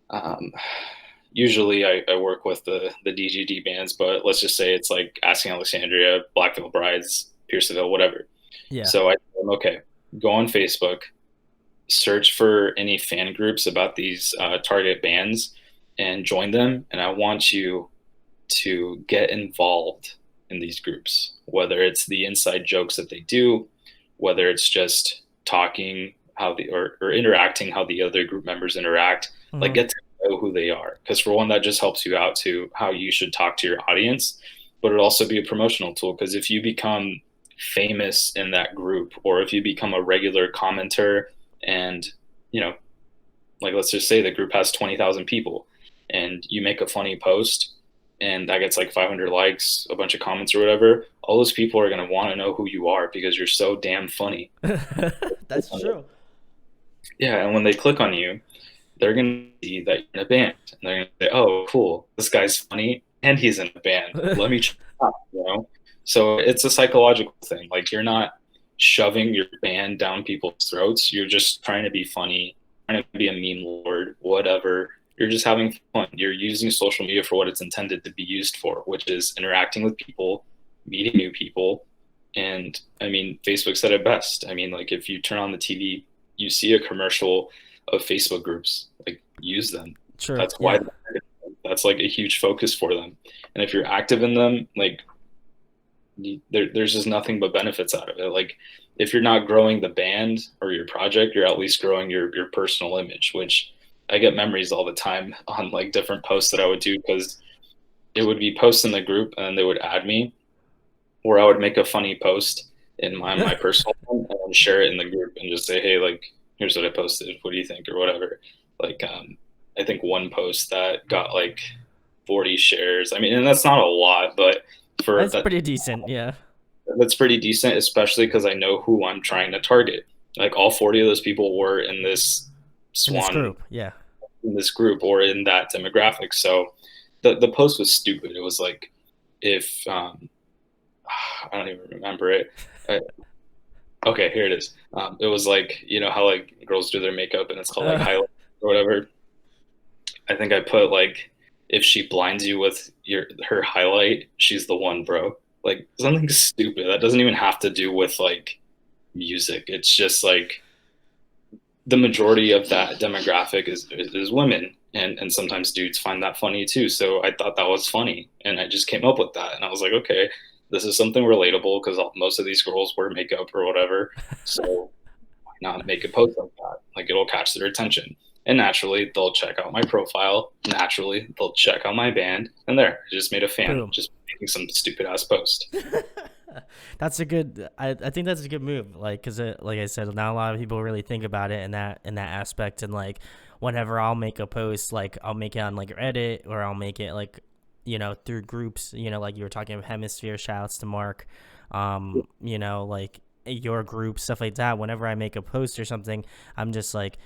B: Um, Usually I work with the DGD bands, but let's just say it's like Asking Alexandria, Black Veil Brides, Pierce the Veil, whatever.
A: Yeah.
B: So I tell them, okay, go on Facebook, search for any fan groups about these target bands, and join them. And I want you to get involved in these groups, whether it's the inside jokes that they do, whether it's just talking how the, or interacting how the other group members interact, like,
A: hmm
B: get to know who they are. Because for one, that just helps you out to how you should talk to your audience, but it'll also be a promotional tool. Because if you become famous in that group, or if you become a regular commenter, and, you know, like, let's just say the group has 20,000 people, and you make a funny post, and that gets like 500 likes, a bunch of comments or whatever, all those people are going to want to know who you are because you're so damn funny.
A: That's true.
B: Yeah, and when they click on you, they're going to see that you're in a band, and they're going to say, oh, cool, this guy's funny and he's in a band, let me check it out, you know. So it's a psychological thing. Like, you're not shoving your band down people's throats, you're just trying to be funny, trying to be a meme lord, whatever. You're just having fun. You're using social media for what it's intended to be used for, which is interacting with people, meeting new people. And I mean, Facebook said it best. I mean, like, if you turn on the TV, you see a commercial of Facebook groups, like, use them.
A: True.
B: That's why
A: Yeah.
B: that's like a huge focus for them. And if you're active in them, like, there's just nothing but benefits out of it. Like, if you're not growing the band or your project, you're at least growing your personal image, which I get memories all the time on, like, different posts that I would do, because it would be posts in the group and they would add me, or I would make a funny post in my personal one and then share it in the group and just say, hey, like, here's what I posted. What do you think, or whatever. Like, I think one post that got like 40 shares. I mean, and that's not a lot, but for
A: That's
B: that,
A: pretty decent. Yeah.
B: that's pretty decent, especially because I know who I'm trying to target. Like, all 40 of those people were in this
A: In this
B: Swan,
A: group. Yeah.
B: in this group, or in that demographic. So the post was stupid. It was like, if I don't even remember it. Uh, okay, here it is. It was like, you know how like girls do their makeup and it's called like
A: Uh,
B: highlight or whatever. I think I put like, if she blinds you with her highlight, she's the one, bro. Like something stupid that doesn't even have to do with like music. It's just like the majority of that demographic is women, and sometimes dudes find that funny too. So I thought that was funny, and I just came up with that, and I was like, okay, this is something relatable because most of these girls wear makeup or whatever. So why not make a post like that? Like it'll catch their attention. And naturally, they'll check out my profile. Naturally, they'll check out my band. And there, I just made a fan,
A: Boom.
B: just making some stupid ass post.
A: That's a good. I think that's a good move. Like, cause like I said, not a lot of people really think about it in that aspect. And like, whenever I'll make a post, like I'll make it on like Reddit or I'll make it like, through groups. Like you were talking about Hemisphere. Shouts to Mark. Like your group, stuff like that. Whenever I make a post or something, I'm just like,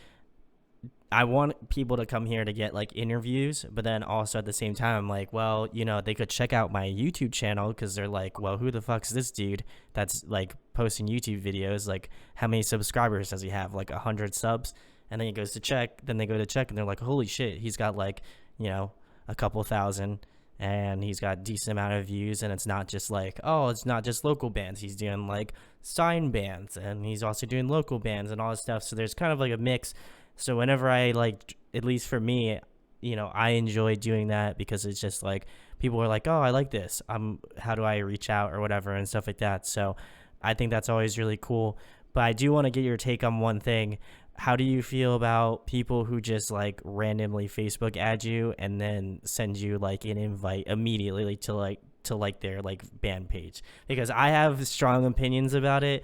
A: I want people to come here to get like interviews, but then also at the same time, I'm like, well, they could check out my YouTube channel because they're like, well, who the fuck's this dude that's like posting YouTube videos? Like, how many subscribers does he have? Like 100 subs? And then he goes to check, then they go to check, and they're like, holy shit, he's got like, a couple thousand, and he's got a decent amount of views. And it's not just like, oh, it's not just local bands. He's doing like sign bands, and he's also doing local bands and all this stuff. So there's kind of like a mix. So whenever I like, at least for me, I enjoy doing that because it's just like people are like, oh, I like this. How do I reach out or whatever and stuff like that. So I think that's always really cool. But I do want to get your take on one thing. How do you feel about people who just like randomly Facebook add you and then send you like an invite immediately, like, to their like band page? Because I have strong opinions about it,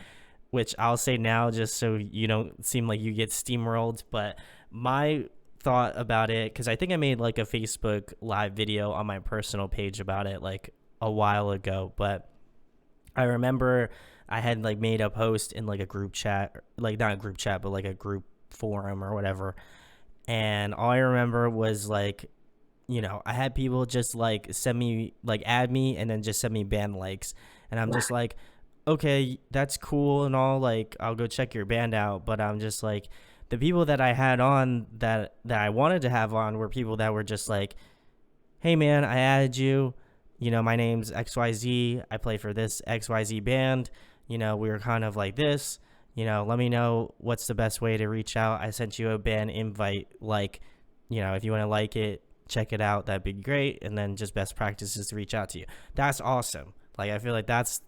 A: which I'll say now just so you don't seem like you get steamrolled. But my thought about it, because I think I made like a Facebook live video on my personal page about it like a while ago, but I remember I had like made a post in like a group chat, like not a group chat, but like a group forum or whatever. And all I remember was like, I had people just like send me, like add me and then just send me band likes. And I'm just like, okay, that's cool and all. Like, I'll go check your band out. But I'm just like, the people that I had on that I wanted to have on were people that were just like, hey man, I added you. My name's XYZ. I play for this XYZ band. We were kind of like this. Let me know what's the best way to reach out. I sent you a band invite. Like, if you want to like it, check it out. That'd be great. And then just best practices to reach out to you. That's awesome. Like, I feel like that's,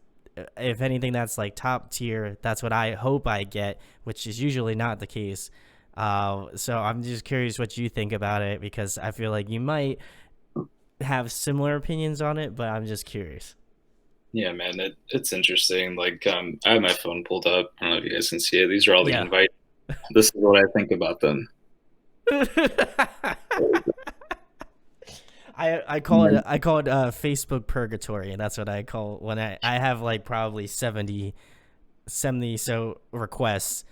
A: if anything, that's like top tier. That's what I hope I get, which is usually not the case. So I'm just curious what you think about it, because I feel like you might have similar opinions on it, but I'm just curious.
B: Yeah, man, it's interesting. Like, I have my phone pulled up. I don't know if you guys can see it. These are all the
A: Yeah.
B: invites. This is what I think about them.
A: I call it Facebook purgatory, and that's what I call when I have like probably 70 so requests,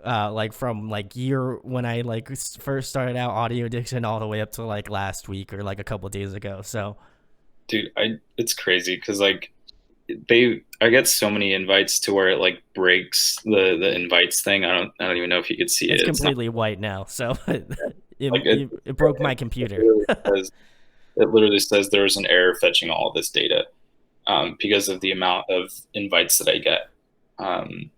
A: like from like year when I like first started out audio addiction all the way up to like last week or like a couple days ago. So
B: Dude, it's crazy because like I get so many invites to where it like breaks the invites thing. I don't even know if you could see
A: it's
B: it. It's not
A: completely white now. So
B: like it.
A: it broke my
B: It
A: computer.
B: literally says, it literally says there was an error fetching all of this data, because of the amount of invites that I get. Um,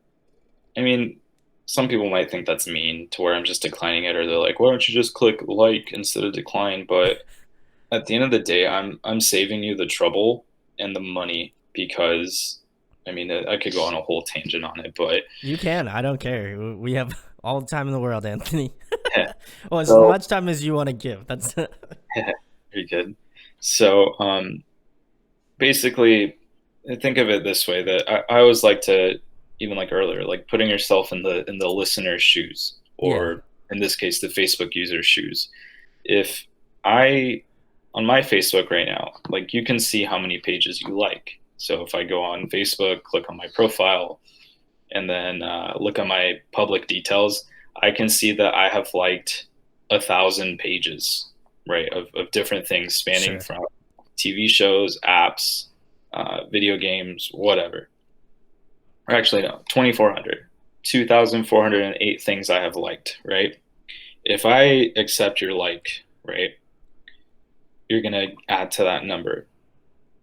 B: I mean, some people might think that's mean to where I'm just declining it, or they're like, why don't you just click like instead of decline? But at the end of the day, I'm saving you the trouble and the money because, I mean, I could go on a whole tangent on it, but
A: You can. I don't care. We have all the time in the world, Anthony. Well, as
B: so
A: much time as you want to give. That's
B: pretty good. So basically, think of it this way: that I always like to, even like earlier, like putting yourself in the listener's shoes,
A: yeah,
B: or in this case, the Facebook user's shoes. If I on my Facebook right now, like you can see how many pages you like. So if I go on Facebook, click on my profile, and then look at my public details, I can see that I have liked 1,000 pages, right, of different things spanning
A: sure.
B: from TV shows, apps, video games, whatever. Or actually, no, 2,400. 2,408 things I have liked, right? If I accept your like, right, you're going to add to that number.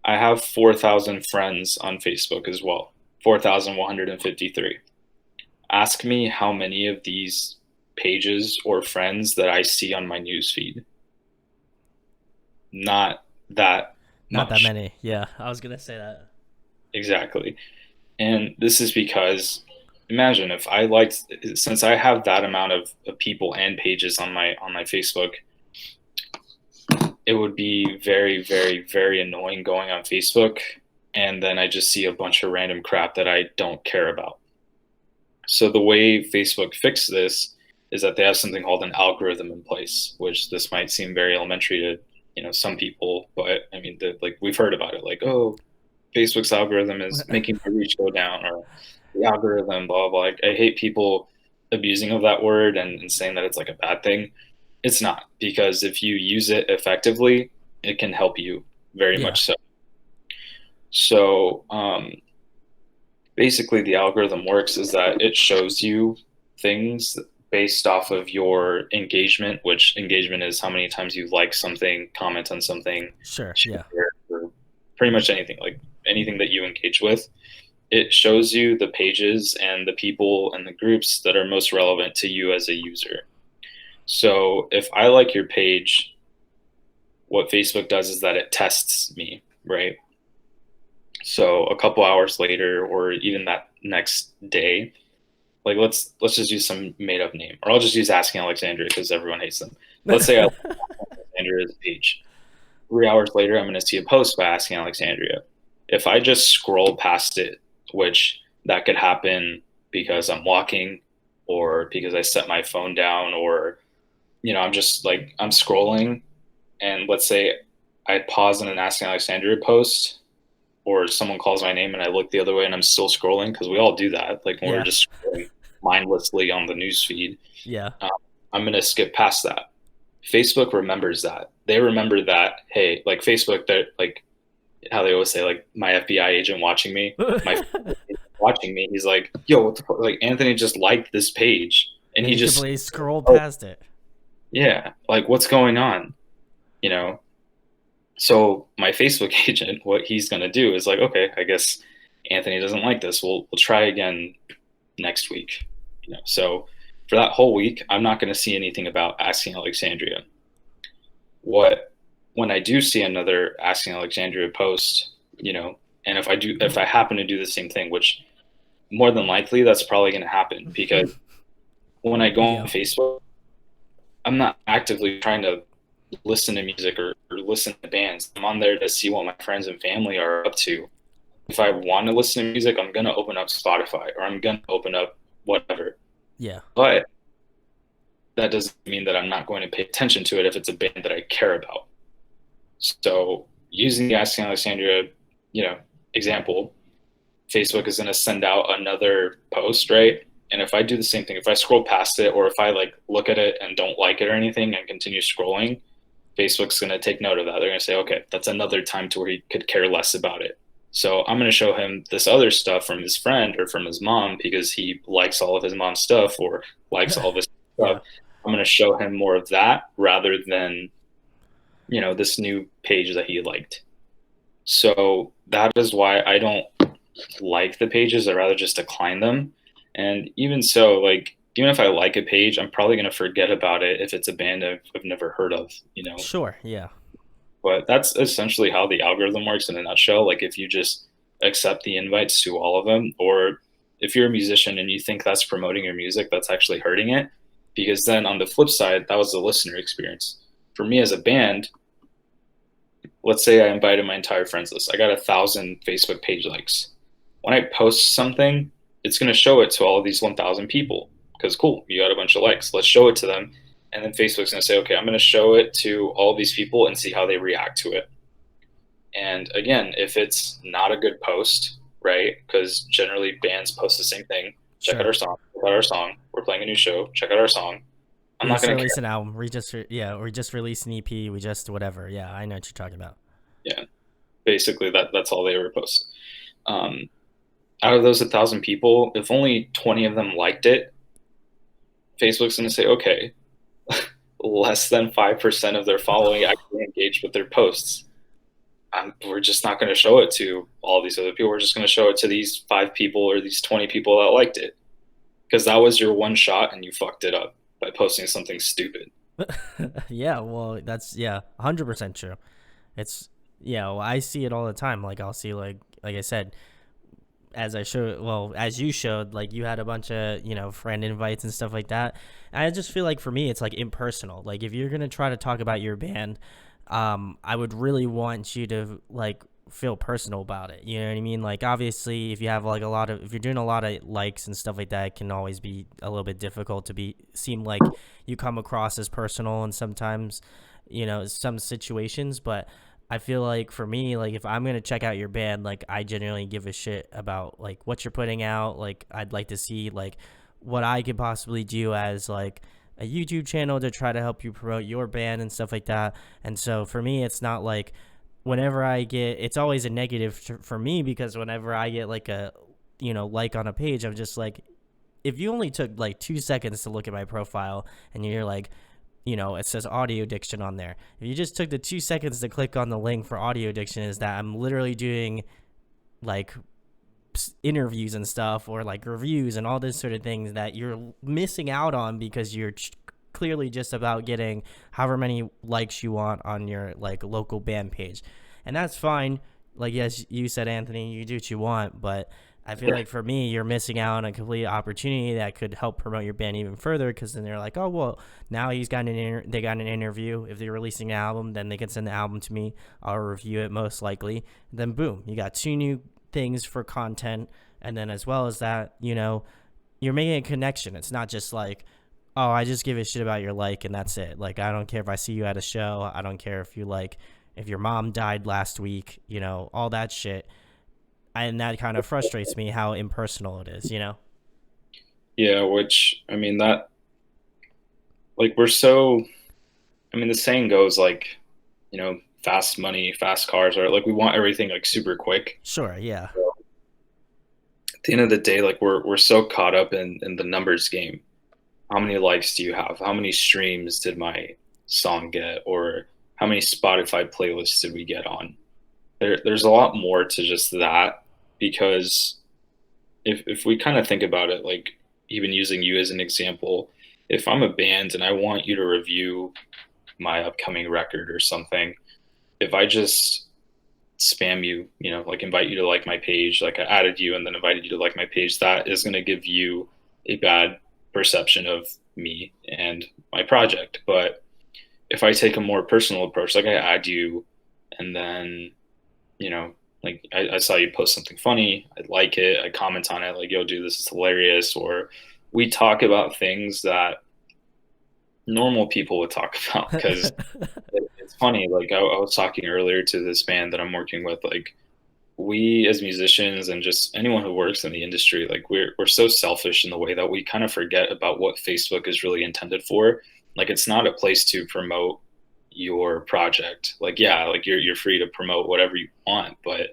B: I have 4,000 friends on Facebook as well, 4,153. Ask me how many of these pages or friends that I see on my newsfeed. Not that
A: Not that
B: much.
A: many. Yeah, I was gonna say that.
B: Exactly. And this is because imagine if I liked, since I have that amount of people and pages on my Facebook, it would be very, very, very annoying going on Facebook and then I just see a bunch of random crap that I don't care about. So the way Facebook fixed this is that they have something called an algorithm in place, which this might seem very elementary to some people, but I mean, like we've heard about it, like oh, Facebook's algorithm is making my reach go down, or the algorithm, blah blah. Like, I hate people abusing of that word and saying that it's like a bad thing. It's not, because if you use it effectively, it can help you very
A: Yeah,
B: much so. So basically, the algorithm works is that it shows you things based off of your engagement, which engagement is how many times you like something, comment on something,
A: sure. Yeah,
B: share, or pretty much anything, like anything that you engage with. It shows you the pages and the people and the groups that are most relevant to you as a user. So if I like your page, what Facebook does is that it tests me, right? So a couple hours later, or even that next day, like let's just use some made up name, or I'll just use Asking Alexandria because everyone hates them. Let's say I like Alexandria's page. 3 hours later, I'm going to see a post by Asking Alexandria. If I just scroll past it, which that could happen because I'm walking, or because I set my phone down, or I'm just like I'm scrolling, and let's say I pause on an Asking Alexandria post, or someone calls my name and I look the other way and I'm still scrolling, because we all do that. Like when we're
A: yeah,
B: just scrolling mindlessly on the news feed,
A: yeah.
B: um, I'm going to skip past that. Facebook remembers that. They remember that, hey, like Facebook, they're like how they always say, like my FBI agent watching me, my watching me. He's like, yo, what the fuck? Like Anthony just liked this page, and
A: And
B: he
A: you
B: just,
A: completely scroll
B: oh
A: past it.
B: yeah, like what's going on, you know? So my Facebook agent, what he's gonna do is like, okay, I guess Anthony doesn't like this. We'll try again next week. So for that whole week, I'm not gonna see anything about Asking Alexandria. What When I do see another Asking Alexandria post, and if I happen to do the same thing, which more than likely that's probably going to happen, because when I go on
A: Yeah,
B: Facebook, I'm not actively trying to listen to music, or listen to bands. I'm on there to see what my friends and family are up to. If I want to listen to music, I'm going to open up Spotify, or I'm going to open up whatever.
A: yeah,
B: But that doesn't mean that I'm not going to pay attention to it if it's a band that I care about. So using the Asking Alexandria, you know, example, Facebook is going to send out another post, right? And if I do the same thing, if I scroll past it, or if I like look at it and don't like it or anything and continue scrolling, Facebook's going to take note of that. They're going to say, okay, that's another time to where he could care less about it. So I'm going to show him this other stuff from his friend or from his mom, because he likes all of his mom's stuff or likes all of his
A: yeah.
B: stuff. I'm going to show him more of that rather than, this new page that he liked. So that is why I don't like the pages. I'd rather just decline them. And even so, like, even if I like a page, I'm probably going to forget about it if it's a band I've never heard of.
A: Sure. Yeah,
B: But that's essentially how the algorithm works in a nutshell. Like, if you just accept the invites to all of them, or if you're a musician and you think that's promoting your music, that's actually hurting it. Because then on the flip side, that was the listener experience. For me as a band, let's say I invited my entire friends list. I got 1,000 Facebook page likes. When I post something, it's going to show it to all of these 1,000 people, because cool, you got a bunch of likes. Let's show it to them. And then Facebook's going to say, okay, I'm going to show it to all these people and see how they react to it. And again, if it's not a good post, right? Because generally bands post the same thing. Check out
A: sure.
B: our song. Check out our song. We're playing a new show. Check out our song. I'm
A: We
B: not
A: just
B: going to
A: released
B: care.
A: an album. Yeah, we just released an EP. We just whatever. Yeah, I know what you're talking about.
B: Yeah. Basically, that's all they ever post. Um, Out of those 1,000 people, if only 20 of them liked it, Facebook's going to say, okay, less than 5% of their following actually engaged with their posts. We're just not going to show it to all these other people. We're just going to show it to these 5 people or these 20 people that liked it, because that was your one shot and you fucked it up by posting something stupid.
A: Yeah, well, that's, yeah, 100% true. It's, yeah, well, I see it all the time. Like, I'll see, like I said, as I showed, well, as you showed, like you had a bunch of, friend invites and stuff like that. And I just feel like for me, it's like impersonal. Like if you're gonna try to talk about your band, I would really want you to like feel personal about it. You know what I mean? Like obviously, if you have like if you're doing a lot of likes and stuff like that, it can always be a little bit difficult to seem like you come across as personal, and sometimes, some situations, but I feel like for me, like if I'm gonna check out your band, like I genuinely give a shit about like what you're putting out. Like I'd like to see like what I could possibly do as like a YouTube channel to try to help you promote your band and stuff like that. And so for me, it's not like whenever I get, it's always a negative for me, because whenever I get like a like on a page, I'm just like, if you only took like 2 seconds to look at my profile and you're like, it says audio addiction on there. If you just took the 2 seconds to click on the link for audio addiction, is that I'm literally doing like interviews and stuff, or like reviews and all this sort of things that you're missing out on because you're clearly just about getting however many likes you want on your like local band page. And that's fine. Like, yes, you said, Anthony, you do what you want, but I feel like for me, you're missing out on a complete opportunity that could help promote your band even further. Because then they're like, oh well, now they got an interview. If they're releasing an album, then they can send the album to me. I'll review it most likely. Then boom, you got two new things for content, and then as well as that, you're making a connection. It's not just like, oh, I just give a shit about your like and that's it. Like I don't care if I see you at a show. I don't care if you like if your mom died last week. All that shit. And that kind of frustrates me how impersonal it is.
B: Yeah, which I mean that like we're so I mean the saying goes like, fast money, fast cars, or like we want everything like super quick.
A: Sure, yeah.
B: So at the end of the day, like we're so caught up in the numbers game. How many likes do you have? How many streams did my song get? Or how many Spotify playlists did we get on? There's a lot more to just that, because if we kind of think about it, like even using you as an example, if I'm a band and I want you to review my upcoming record or something, if I just spam you, like invite you to like my page, like I added you and then invited you to like my page, that is going to give you a bad perception of me and my project. But if I take a more personal approach, like I add you and then, like I saw you post something funny, I like it, I comment on it, like, yo, dude, this is hilarious. Or we talk about things that normal people would talk about, because it's funny. Like I was talking earlier to this band that I'm working with, like we as musicians and just anyone who works in the industry, like we're so selfish in the way that we kind of forget about what Facebook is really intended for. Like it's not a place to promote your project. Like yeah, like you're free to promote whatever you want, but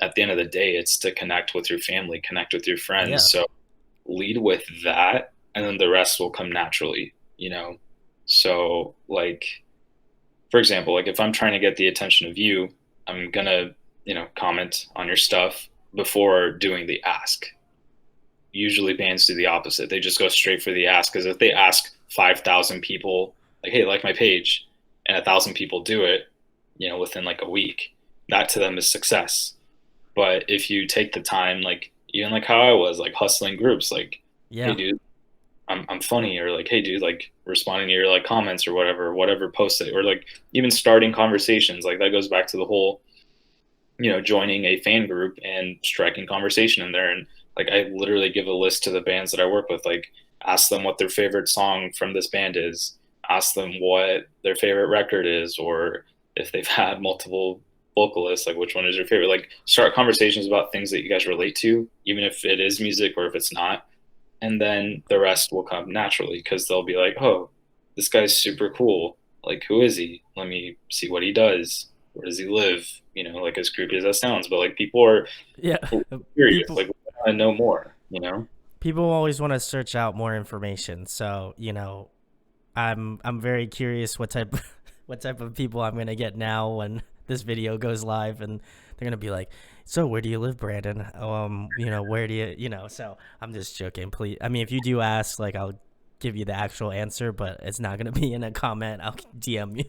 B: at the end of the day, it's to connect with your family, connect with your friends.
A: Yeah.
B: So lead with that, and then the rest will come naturally. So like for example, like if I'm trying to get the attention of you, I'm gonna, comment on your stuff before doing the ask. Usually bands do the opposite. They just go straight for the ask, because if they ask 5,000 people, like, hey, like my page, and 1,000 people do it, within like a week, that to them is success. But if you take the time, like even like how I was like hustling groups, like, hey
A: Yeah.
B: dude, I'm funny, or like, hey dude, like responding to your like comments or whatever post it, or like even starting conversations, like that goes back to the whole, joining a fan group and striking conversation in there. And like I literally give a list to the bands that I work with, like ask them what their favorite song from this band is, ask them what their favorite record is, or if they've had multiple vocalists, like which one is your favorite. Like start conversations about things that you guys relate to, even if it is music or if it's not, and then the rest will come naturally, because they'll be like, oh, this guy's super cool, like who is he, let me see what he does. where does he live? Like as creepy as that sounds, but like people are
A: Yeah.
B: curious,
A: people
B: like we want to know more.
A: people always want to search out more information. So, I'm very curious what type what type of people I'm gonna get now when this video goes live, and they're gonna be like, "So where do you live, Brandon? Where do you?" So I'm just joking. Please, I mean, if you do ask, like, I'll give you the actual answer, but it's not gonna be in a comment. I'll DM you.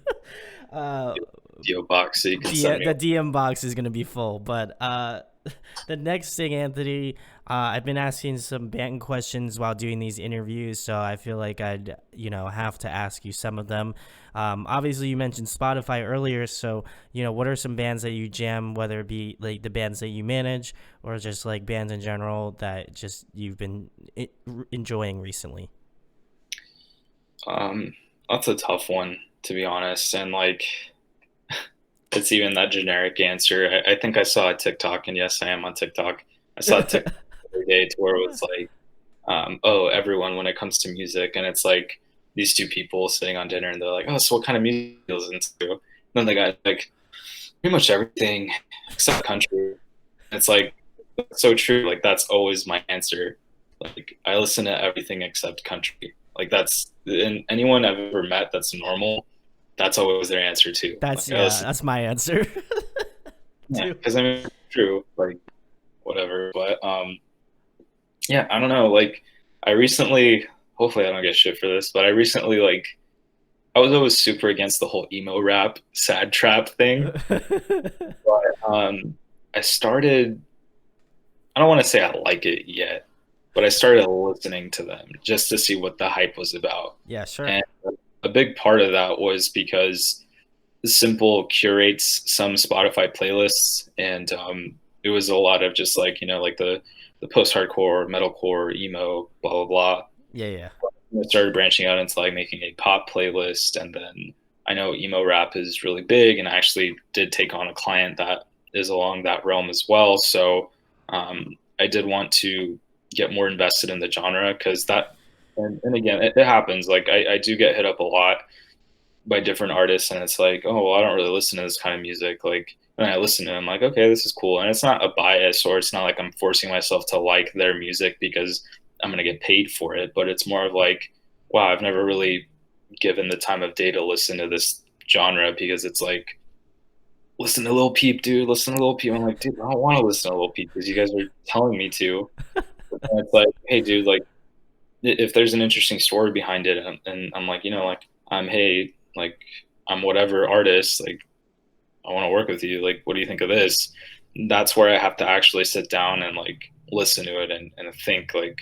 A: uh,
B: Video box so you can send me.
A: the DM box is gonna be full. But the next thing, Anthony, I've been asking some band questions while doing these interviews, so I feel like I'd have to ask you some of them. Obviously, you mentioned Spotify earlier, so what are some bands that you jam, whether it be like the bands that you manage or just like bands in general that just you've been enjoying recently?
B: Um, that's a tough one to be honest, and like it's even that generic answer. I think I saw a TikTok, and yes, I am on TikTok. I saw a TikTok the other day to where it was like, oh, everyone when it comes to music, and it's like these two people sitting on dinner, and they're like, oh, so what kind of music do you listen to? And then the guy's like, pretty much everything except country. And it's like that's so true. Like that's always my answer. Like I listen to everything except country. Like that's and anyone I've ever met that's normal. That's always their answer too.
A: That's
B: Like I
A: yeah,
B: listen,
A: that's my answer
B: yeah,
A: too.
B: because I mean, it's true. Like whatever, but yeah, I don't know. Like I recently, hopefully I don't get shit for this, but I recently like I was always super against the whole emo rap, sad trap thing. But I started. I don't want to say I like it yet, but I started listening to them just to see what the hype was about.
A: Yeah, sure.
B: And a big part of that was because Simpl curates some Spotify playlists, and it was a lot of just like like the post-hardcore, metalcore, emo, blah blah blah.
A: Yeah, yeah.
B: I started branching out into like making a pop playlist, and then I know emo rap is really big, and I actually did take on a client that is along that realm as well. So I did want to get more invested in the genre because that, and again, it happens. Like I do get hit up a lot by different artists, and it's like, oh, well, I don't really listen to this kind of music. Like, and I listen to it, I'm like, okay, this is cool, and it's not a bias, or it's not like I'm forcing myself to like their music because I'm gonna get paid for it, but it's more of like, wow, I've never really given the time of day to listen to this genre because it's like, listen to Lil Peep, dude, listen to Lil Peep. I'm like, dude, I don't want to listen to Lil Peep because you guys are telling me to. But then it's like, hey, dude, like if there's an interesting story behind it, and I'm like, like hey, like I'm whatever artist, like I want to work with you. Like, what do you think of this? That's where I have to actually sit down and like listen to it and think like,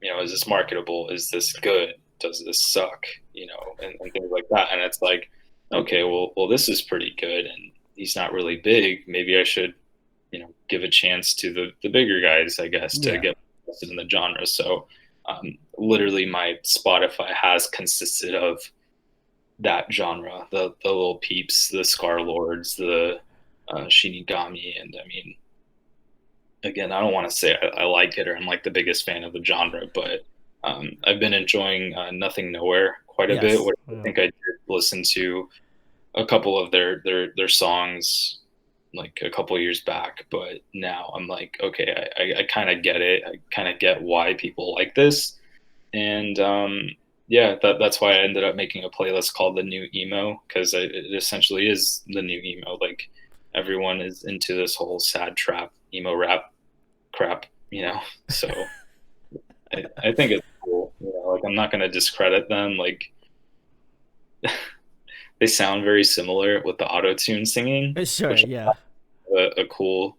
B: is this marketable? Is this good? Does this suck? And things like that. And it's like, okay, well, this is pretty good, and he's not really big. Maybe I should, give a chance to the bigger guys, I guess, to
A: Yeah.
B: get invested in the genre. So, literally, my Spotify has consisted of that genre, the little peeps, the Scar Lords, the Shinigami, and I mean, again, I don't want to say I like it or I'm like the biggest fan of the genre, but I've been enjoying Nothing Nowhere quite a bit.
A: Yes.
B: Which I think I did listen to a couple of their songs like a couple years back, but now I'm like, okay, I kind of get it. I kind of get why people like this, and yeah, that's why I ended up making a playlist called the New Emo because it essentially is the new emo. Like everyone is into this whole sad trap emo rap crap, So I think it's cool. Like I'm not gonna discredit them. Like they sound very similar with the auto tune singing,
A: Sure.
B: which is
A: Yeah.
B: a cool,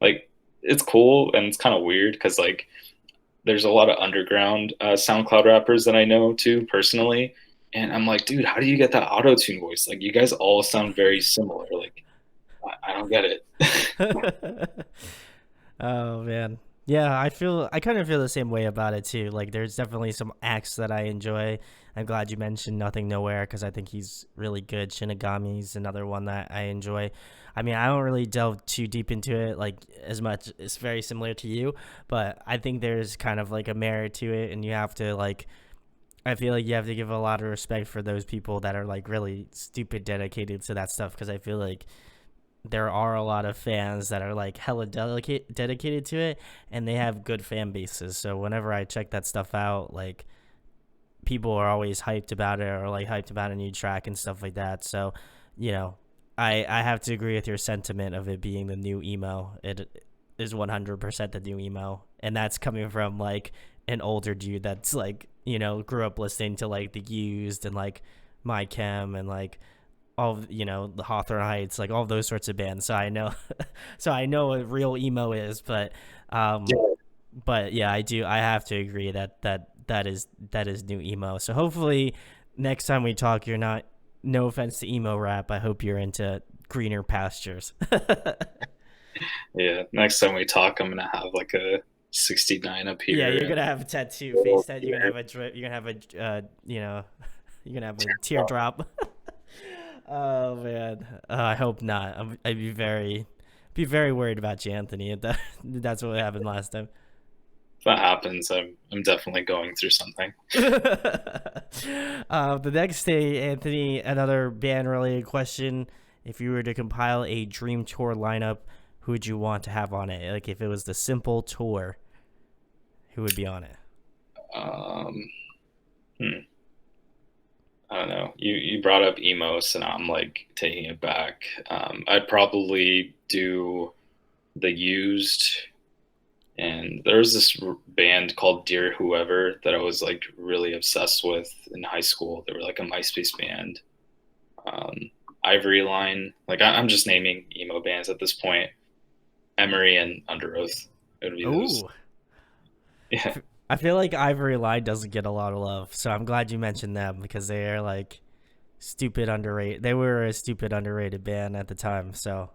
B: like it's cool and it's kind of weird because like there's a lot of underground SoundCloud rappers that I know too personally, and I'm like, dude, how do you get that auto tune voice? Like you guys all sound very similar. Like I don't get it.
A: Oh man. Yeah, I kind of feel the same way about it too. Like there's definitely some acts that I enjoy. I'm glad you mentioned Nothing Nowhere because I think he's really good. Shinigami's another one that I enjoy. I mean, I don't really delve too deep into it like as much. It's very similar to you, but I think there's kind of like a merit to it, and you have to like I feel like you have to give a lot of respect for those people that are like really stupid dedicated to that stuff, because I feel like there are a lot of fans that are like hella dedicated to it, and they have good fan bases. So whenever I check that stuff out, like people are always hyped about it, or like hyped about a new track and stuff like that. So, you know, I have to agree with your sentiment of it being the new emo. It is 100% the new emo, and that's coming from like an older dude that's like, grew up listening to like the Used and like My Chem and like all the Hawthorne Heights, like all those sorts of bands. So I know, so I know what real emo is, um,
B: Yeah.
A: but yeah, I have to agree that that is new emo. So hopefully next time we talk, you're not. No offense to emo rap. I hope you're into greener pastures.
B: Yeah. Next time we talk, I'm gonna have like a 69 up
A: Yeah,
B: here
A: you're
B: and
A: gonna have a tattoo, face
B: little
A: tat. You're gonna
B: beard.
A: have a drip. You're gonna have a you're gonna have a teardrop. Oh man, I hope not. I'd be very worried about you, Anthony. If that's what happened last time.
B: If that happens, I'm definitely going through something.
A: The next day, Anthony, another band related question. If you were to compile a dream tour lineup, who would you want to have on it? Like if it was the Simpl tour, who would be on it?
B: Um, hmm, I don't know. You brought up emo, so now I'm like taking it back. I'd probably do the Used, and there was this band called Dear Whoever that I was like really obsessed with in high school. They were like a MySpace band. Um, Ivory Line, like I'm just naming emo bands at this point. Emery and Under Oath. It would be those.
A: Ooh,
B: Yeah,
A: I feel like Ivory Line doesn't get a lot of love, so I'm glad you mentioned them because they are like stupid underrated. They were a stupid underrated band at the time. So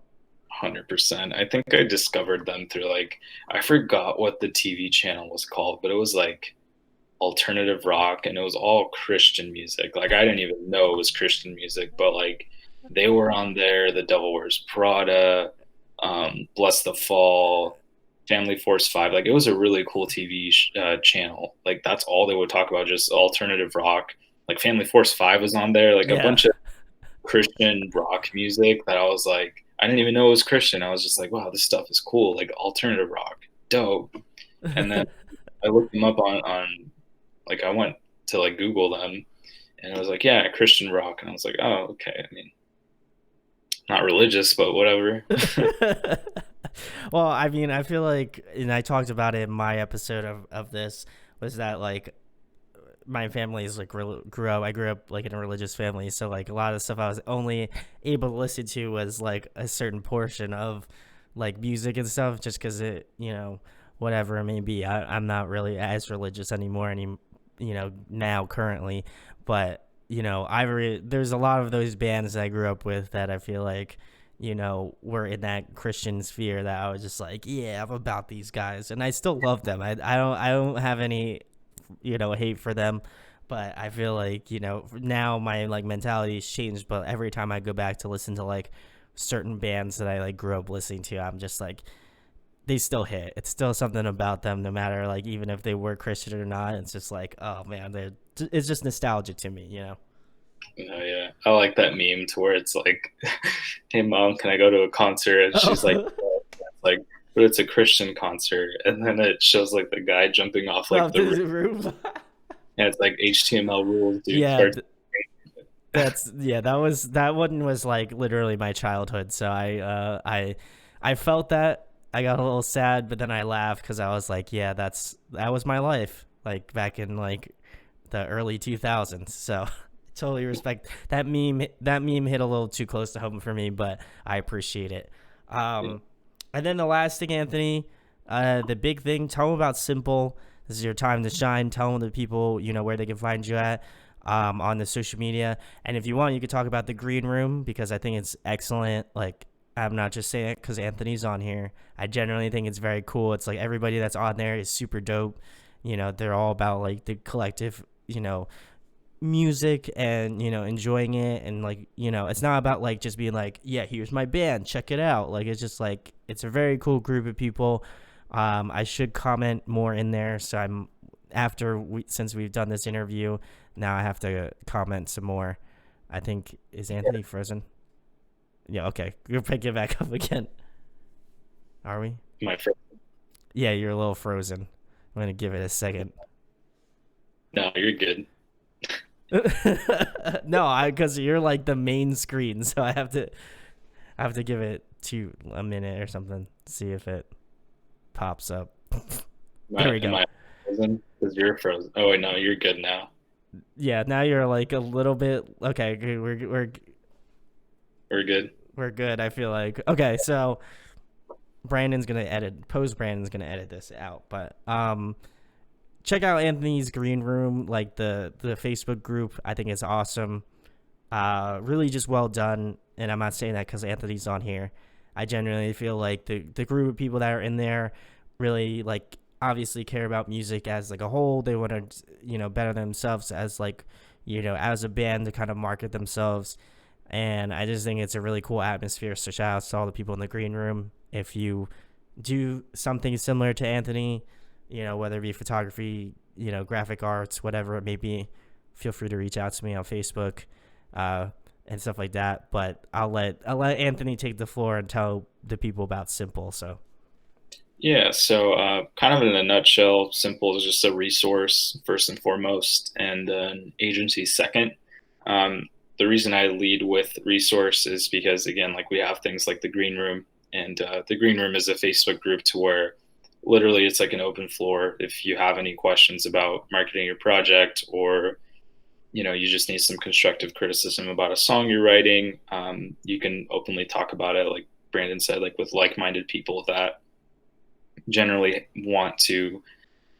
B: 100%. I think I discovered them through like I forgot what the TV channel was called, but it was like alternative rock and it was all Christian music. Like I didn't even know it was Christian music, but like they were on there. The Devil Wears Prada, Bless the Fall, Family Force 5. Like it was a really cool TV channel. Like that's all they would talk about, just alternative rock. Like Family Force 5 was on there. Like a
A: yeah.
B: bunch of Christian rock music that I was like, I didn't even know it was Christian. I was just like, wow, this stuff is cool. Like alternative rock, dope. And then I looked them up on like I went to like Google them and it was like, yeah, Christian rock. And I was like, oh, okay. I mean, not religious, but whatever.
A: Well, I mean, I feel like, and I talked about it in my episode of this, was that like my family is like I grew up like in a religious family, so like a lot of stuff I was only able to listen to was like a certain portion of like music and stuff, just because it, whatever it may be. I'm not really as religious anymore now currently, but there's a lot of those bands that I grew up with that I feel like were in that Christian sphere that I was just like, yeah, I'm about these guys, and I still love them. I don't have any hate for them, but I feel like now my like mentality has changed. But every time I go back to listen to like certain bands that I like grew up listening to, I'm just like, they still hit. It's still something about them, no matter like even if they were Christian or not. It's just like, oh man, it's just nostalgia to me.
B: Oh yeah, I like that meme to where it's like, "Hey mom, can I go to a concert?" And she's like,
A: Oh,
B: "Yeah." It's like, but it's a Christian concert, and then it shows like the guy jumping off like
A: off
B: the roof,
A: the roof.
B: and it's like HTML rules, dude.
A: Yeah,
B: Start.
A: that one was like literally my childhood. So I felt that. I got a little sad, but then I laughed because I was like, yeah, that was my life, like back in like the early 2000s. So totally respect that meme. That meme hit a little too close to home for me, but I appreciate it.
B: Yeah.
A: um and then the last thing, Anthony, the big thing, tell them about Simpl. This is your time to shine. Tell them the people where they can find you at, on the social media. And if you want, you could talk about the green room, because I think it's excellent. Like, I'm not just saying it because Anthony's on here. I generally think it's very cool. It's like everybody that's on there is super dope. They're all about like the collective, music, and enjoying it, and like it's not about like just being like, yeah, here's my band, check it out. Like it's just like it's a very cool group of people. I should comment more in there, so I'm since we've done this interview, now I have to comment some more. I think is Anthony frozen? Yeah, okay. We'll pick it back up again. Are we?
B: My friend.
A: Yeah, you're a little frozen. I'm gonna give it a second.
B: No, you're good.
A: No, I because you're like the main screen, so I have to give it a minute or something to see if it pops up. There we
B: Am
A: go.
B: I frozen? Because you're frozen. Oh wait, no, you're good now.
A: Yeah, now you're like a little bit okay.
B: We're good.
A: We're good. I feel like okay. So Brandon's gonna edit this out, but check out Anthony's green room, like the Facebook group. I think it's awesome. Really just well done. And I'm not saying that because Anthony's on here. I genuinely feel like the group of people that are in there really like obviously care about music as like a whole. They want to better themselves as like as a band to kind of market themselves. And I just think it's a really cool atmosphere. So shout out to all the people in the green room. If you do something similar to Anthony, whether it be photography, graphic arts, whatever it may be, feel free to reach out to me on Facebook and stuff like that. But I'll let Anthony take the floor and tell the people about Simpl. So
B: Yeah, so kind of in a nutshell, Simpl is just a resource first and foremost, and an agency second. The reason I lead with resource is because, again, like we have things like the Green Room, and the Green Room is a Facebook group to where literally it's like an open floor. If you have any questions about marketing your project, or you just need some constructive criticism about a song you're writing, you can openly talk about it, like Brandon said, like with like-minded people that generally want to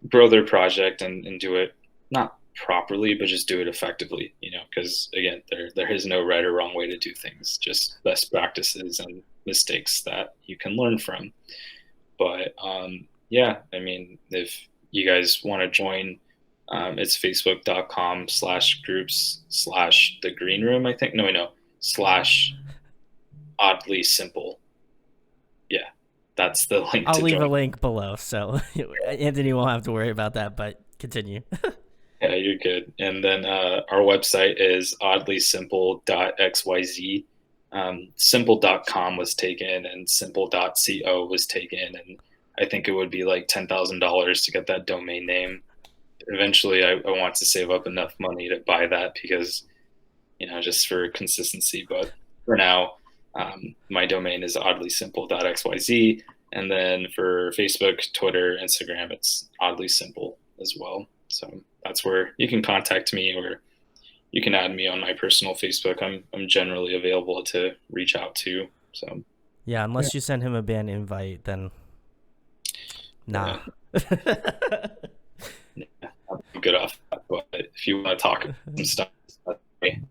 B: grow their project and do it not properly, but just do it effectively, because again, there is no right or wrong way to do things, just best practices and mistakes that you can learn from. But yeah, I mean, if you guys want to join, it's facebook.com/groups/the green room, I think. No, slash oddly simple. Yeah, that's the link
A: I'll
B: to
A: leave a
B: join.
A: link below, so Anthony won't have to worry about that. But continue.
B: Yeah, you're good. And then our website is oddlysimple.xyz. Simpl.com was taken and simpl.co was taken. And I think it would be like $10,000 to get that domain name. Eventually, I want to save up enough money to buy that because, just for consistency. But for now, my domain is oddlysimple.xyz. And then for Facebook, Twitter, Instagram, it's oddly simple as well. So that's where you can contact me, or you can add me on my personal Facebook. I'm generally available to reach out to. So
A: Yeah,
B: yeah,
A: unless you send him a band invite, then nah.
B: yeah, yeah, I'm good off that. But if you want to talk some stuff, that's me.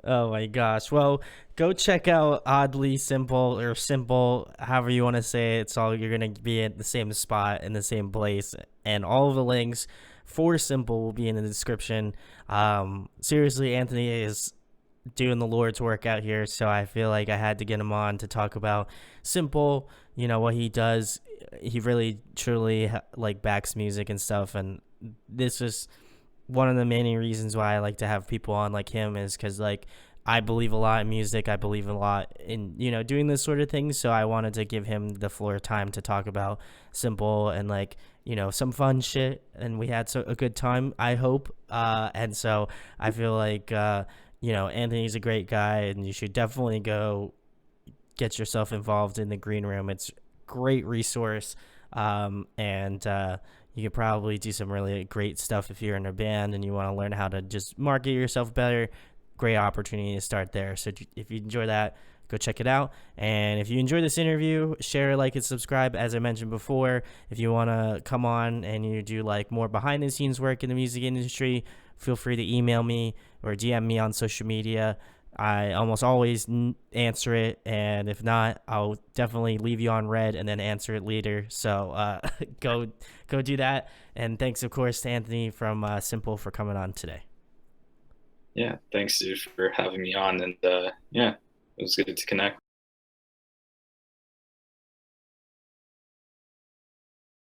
A: Oh my gosh. Well, go check out Oddly Simple or Simple, however you want to say it. It's all you're gonna be at the same spot in the same place, and all of the links for Simple will be in the description. Seriously, Anthony is doing the Lord's work out here, so I feel like I had to get him on to talk about Simple. What he does. He really truly like backs music and stuff, and this is one of the many reasons why I like to have people on like him is because like I believe a lot in music. I believe a lot in doing this sort of thing. So I wanted to give him the floor time to talk about Simple and like some fun shit. And we had a good time. I hope. And so I feel like Anthony's a great guy, and you should definitely go get yourself involved in the green room. It's great resource. And you could probably do some really great stuff if you're in a band and you want to learn how to just market yourself better. Great opportunity to start there. So if you enjoy that, go check it out. And if you enjoy this interview, share, like, and subscribe. As I mentioned before, if you want to come on and you do like more behind the scenes work in the music industry, feel free to email me or DM me on social media. I almost always answer it, and if not, I'll definitely leave you on red and then answer it later. So go do that. And thanks, of course, to Anthony from Simpl for coming on today.
B: Yeah, thanks, dude, for having me on. And yeah, it was good to connect.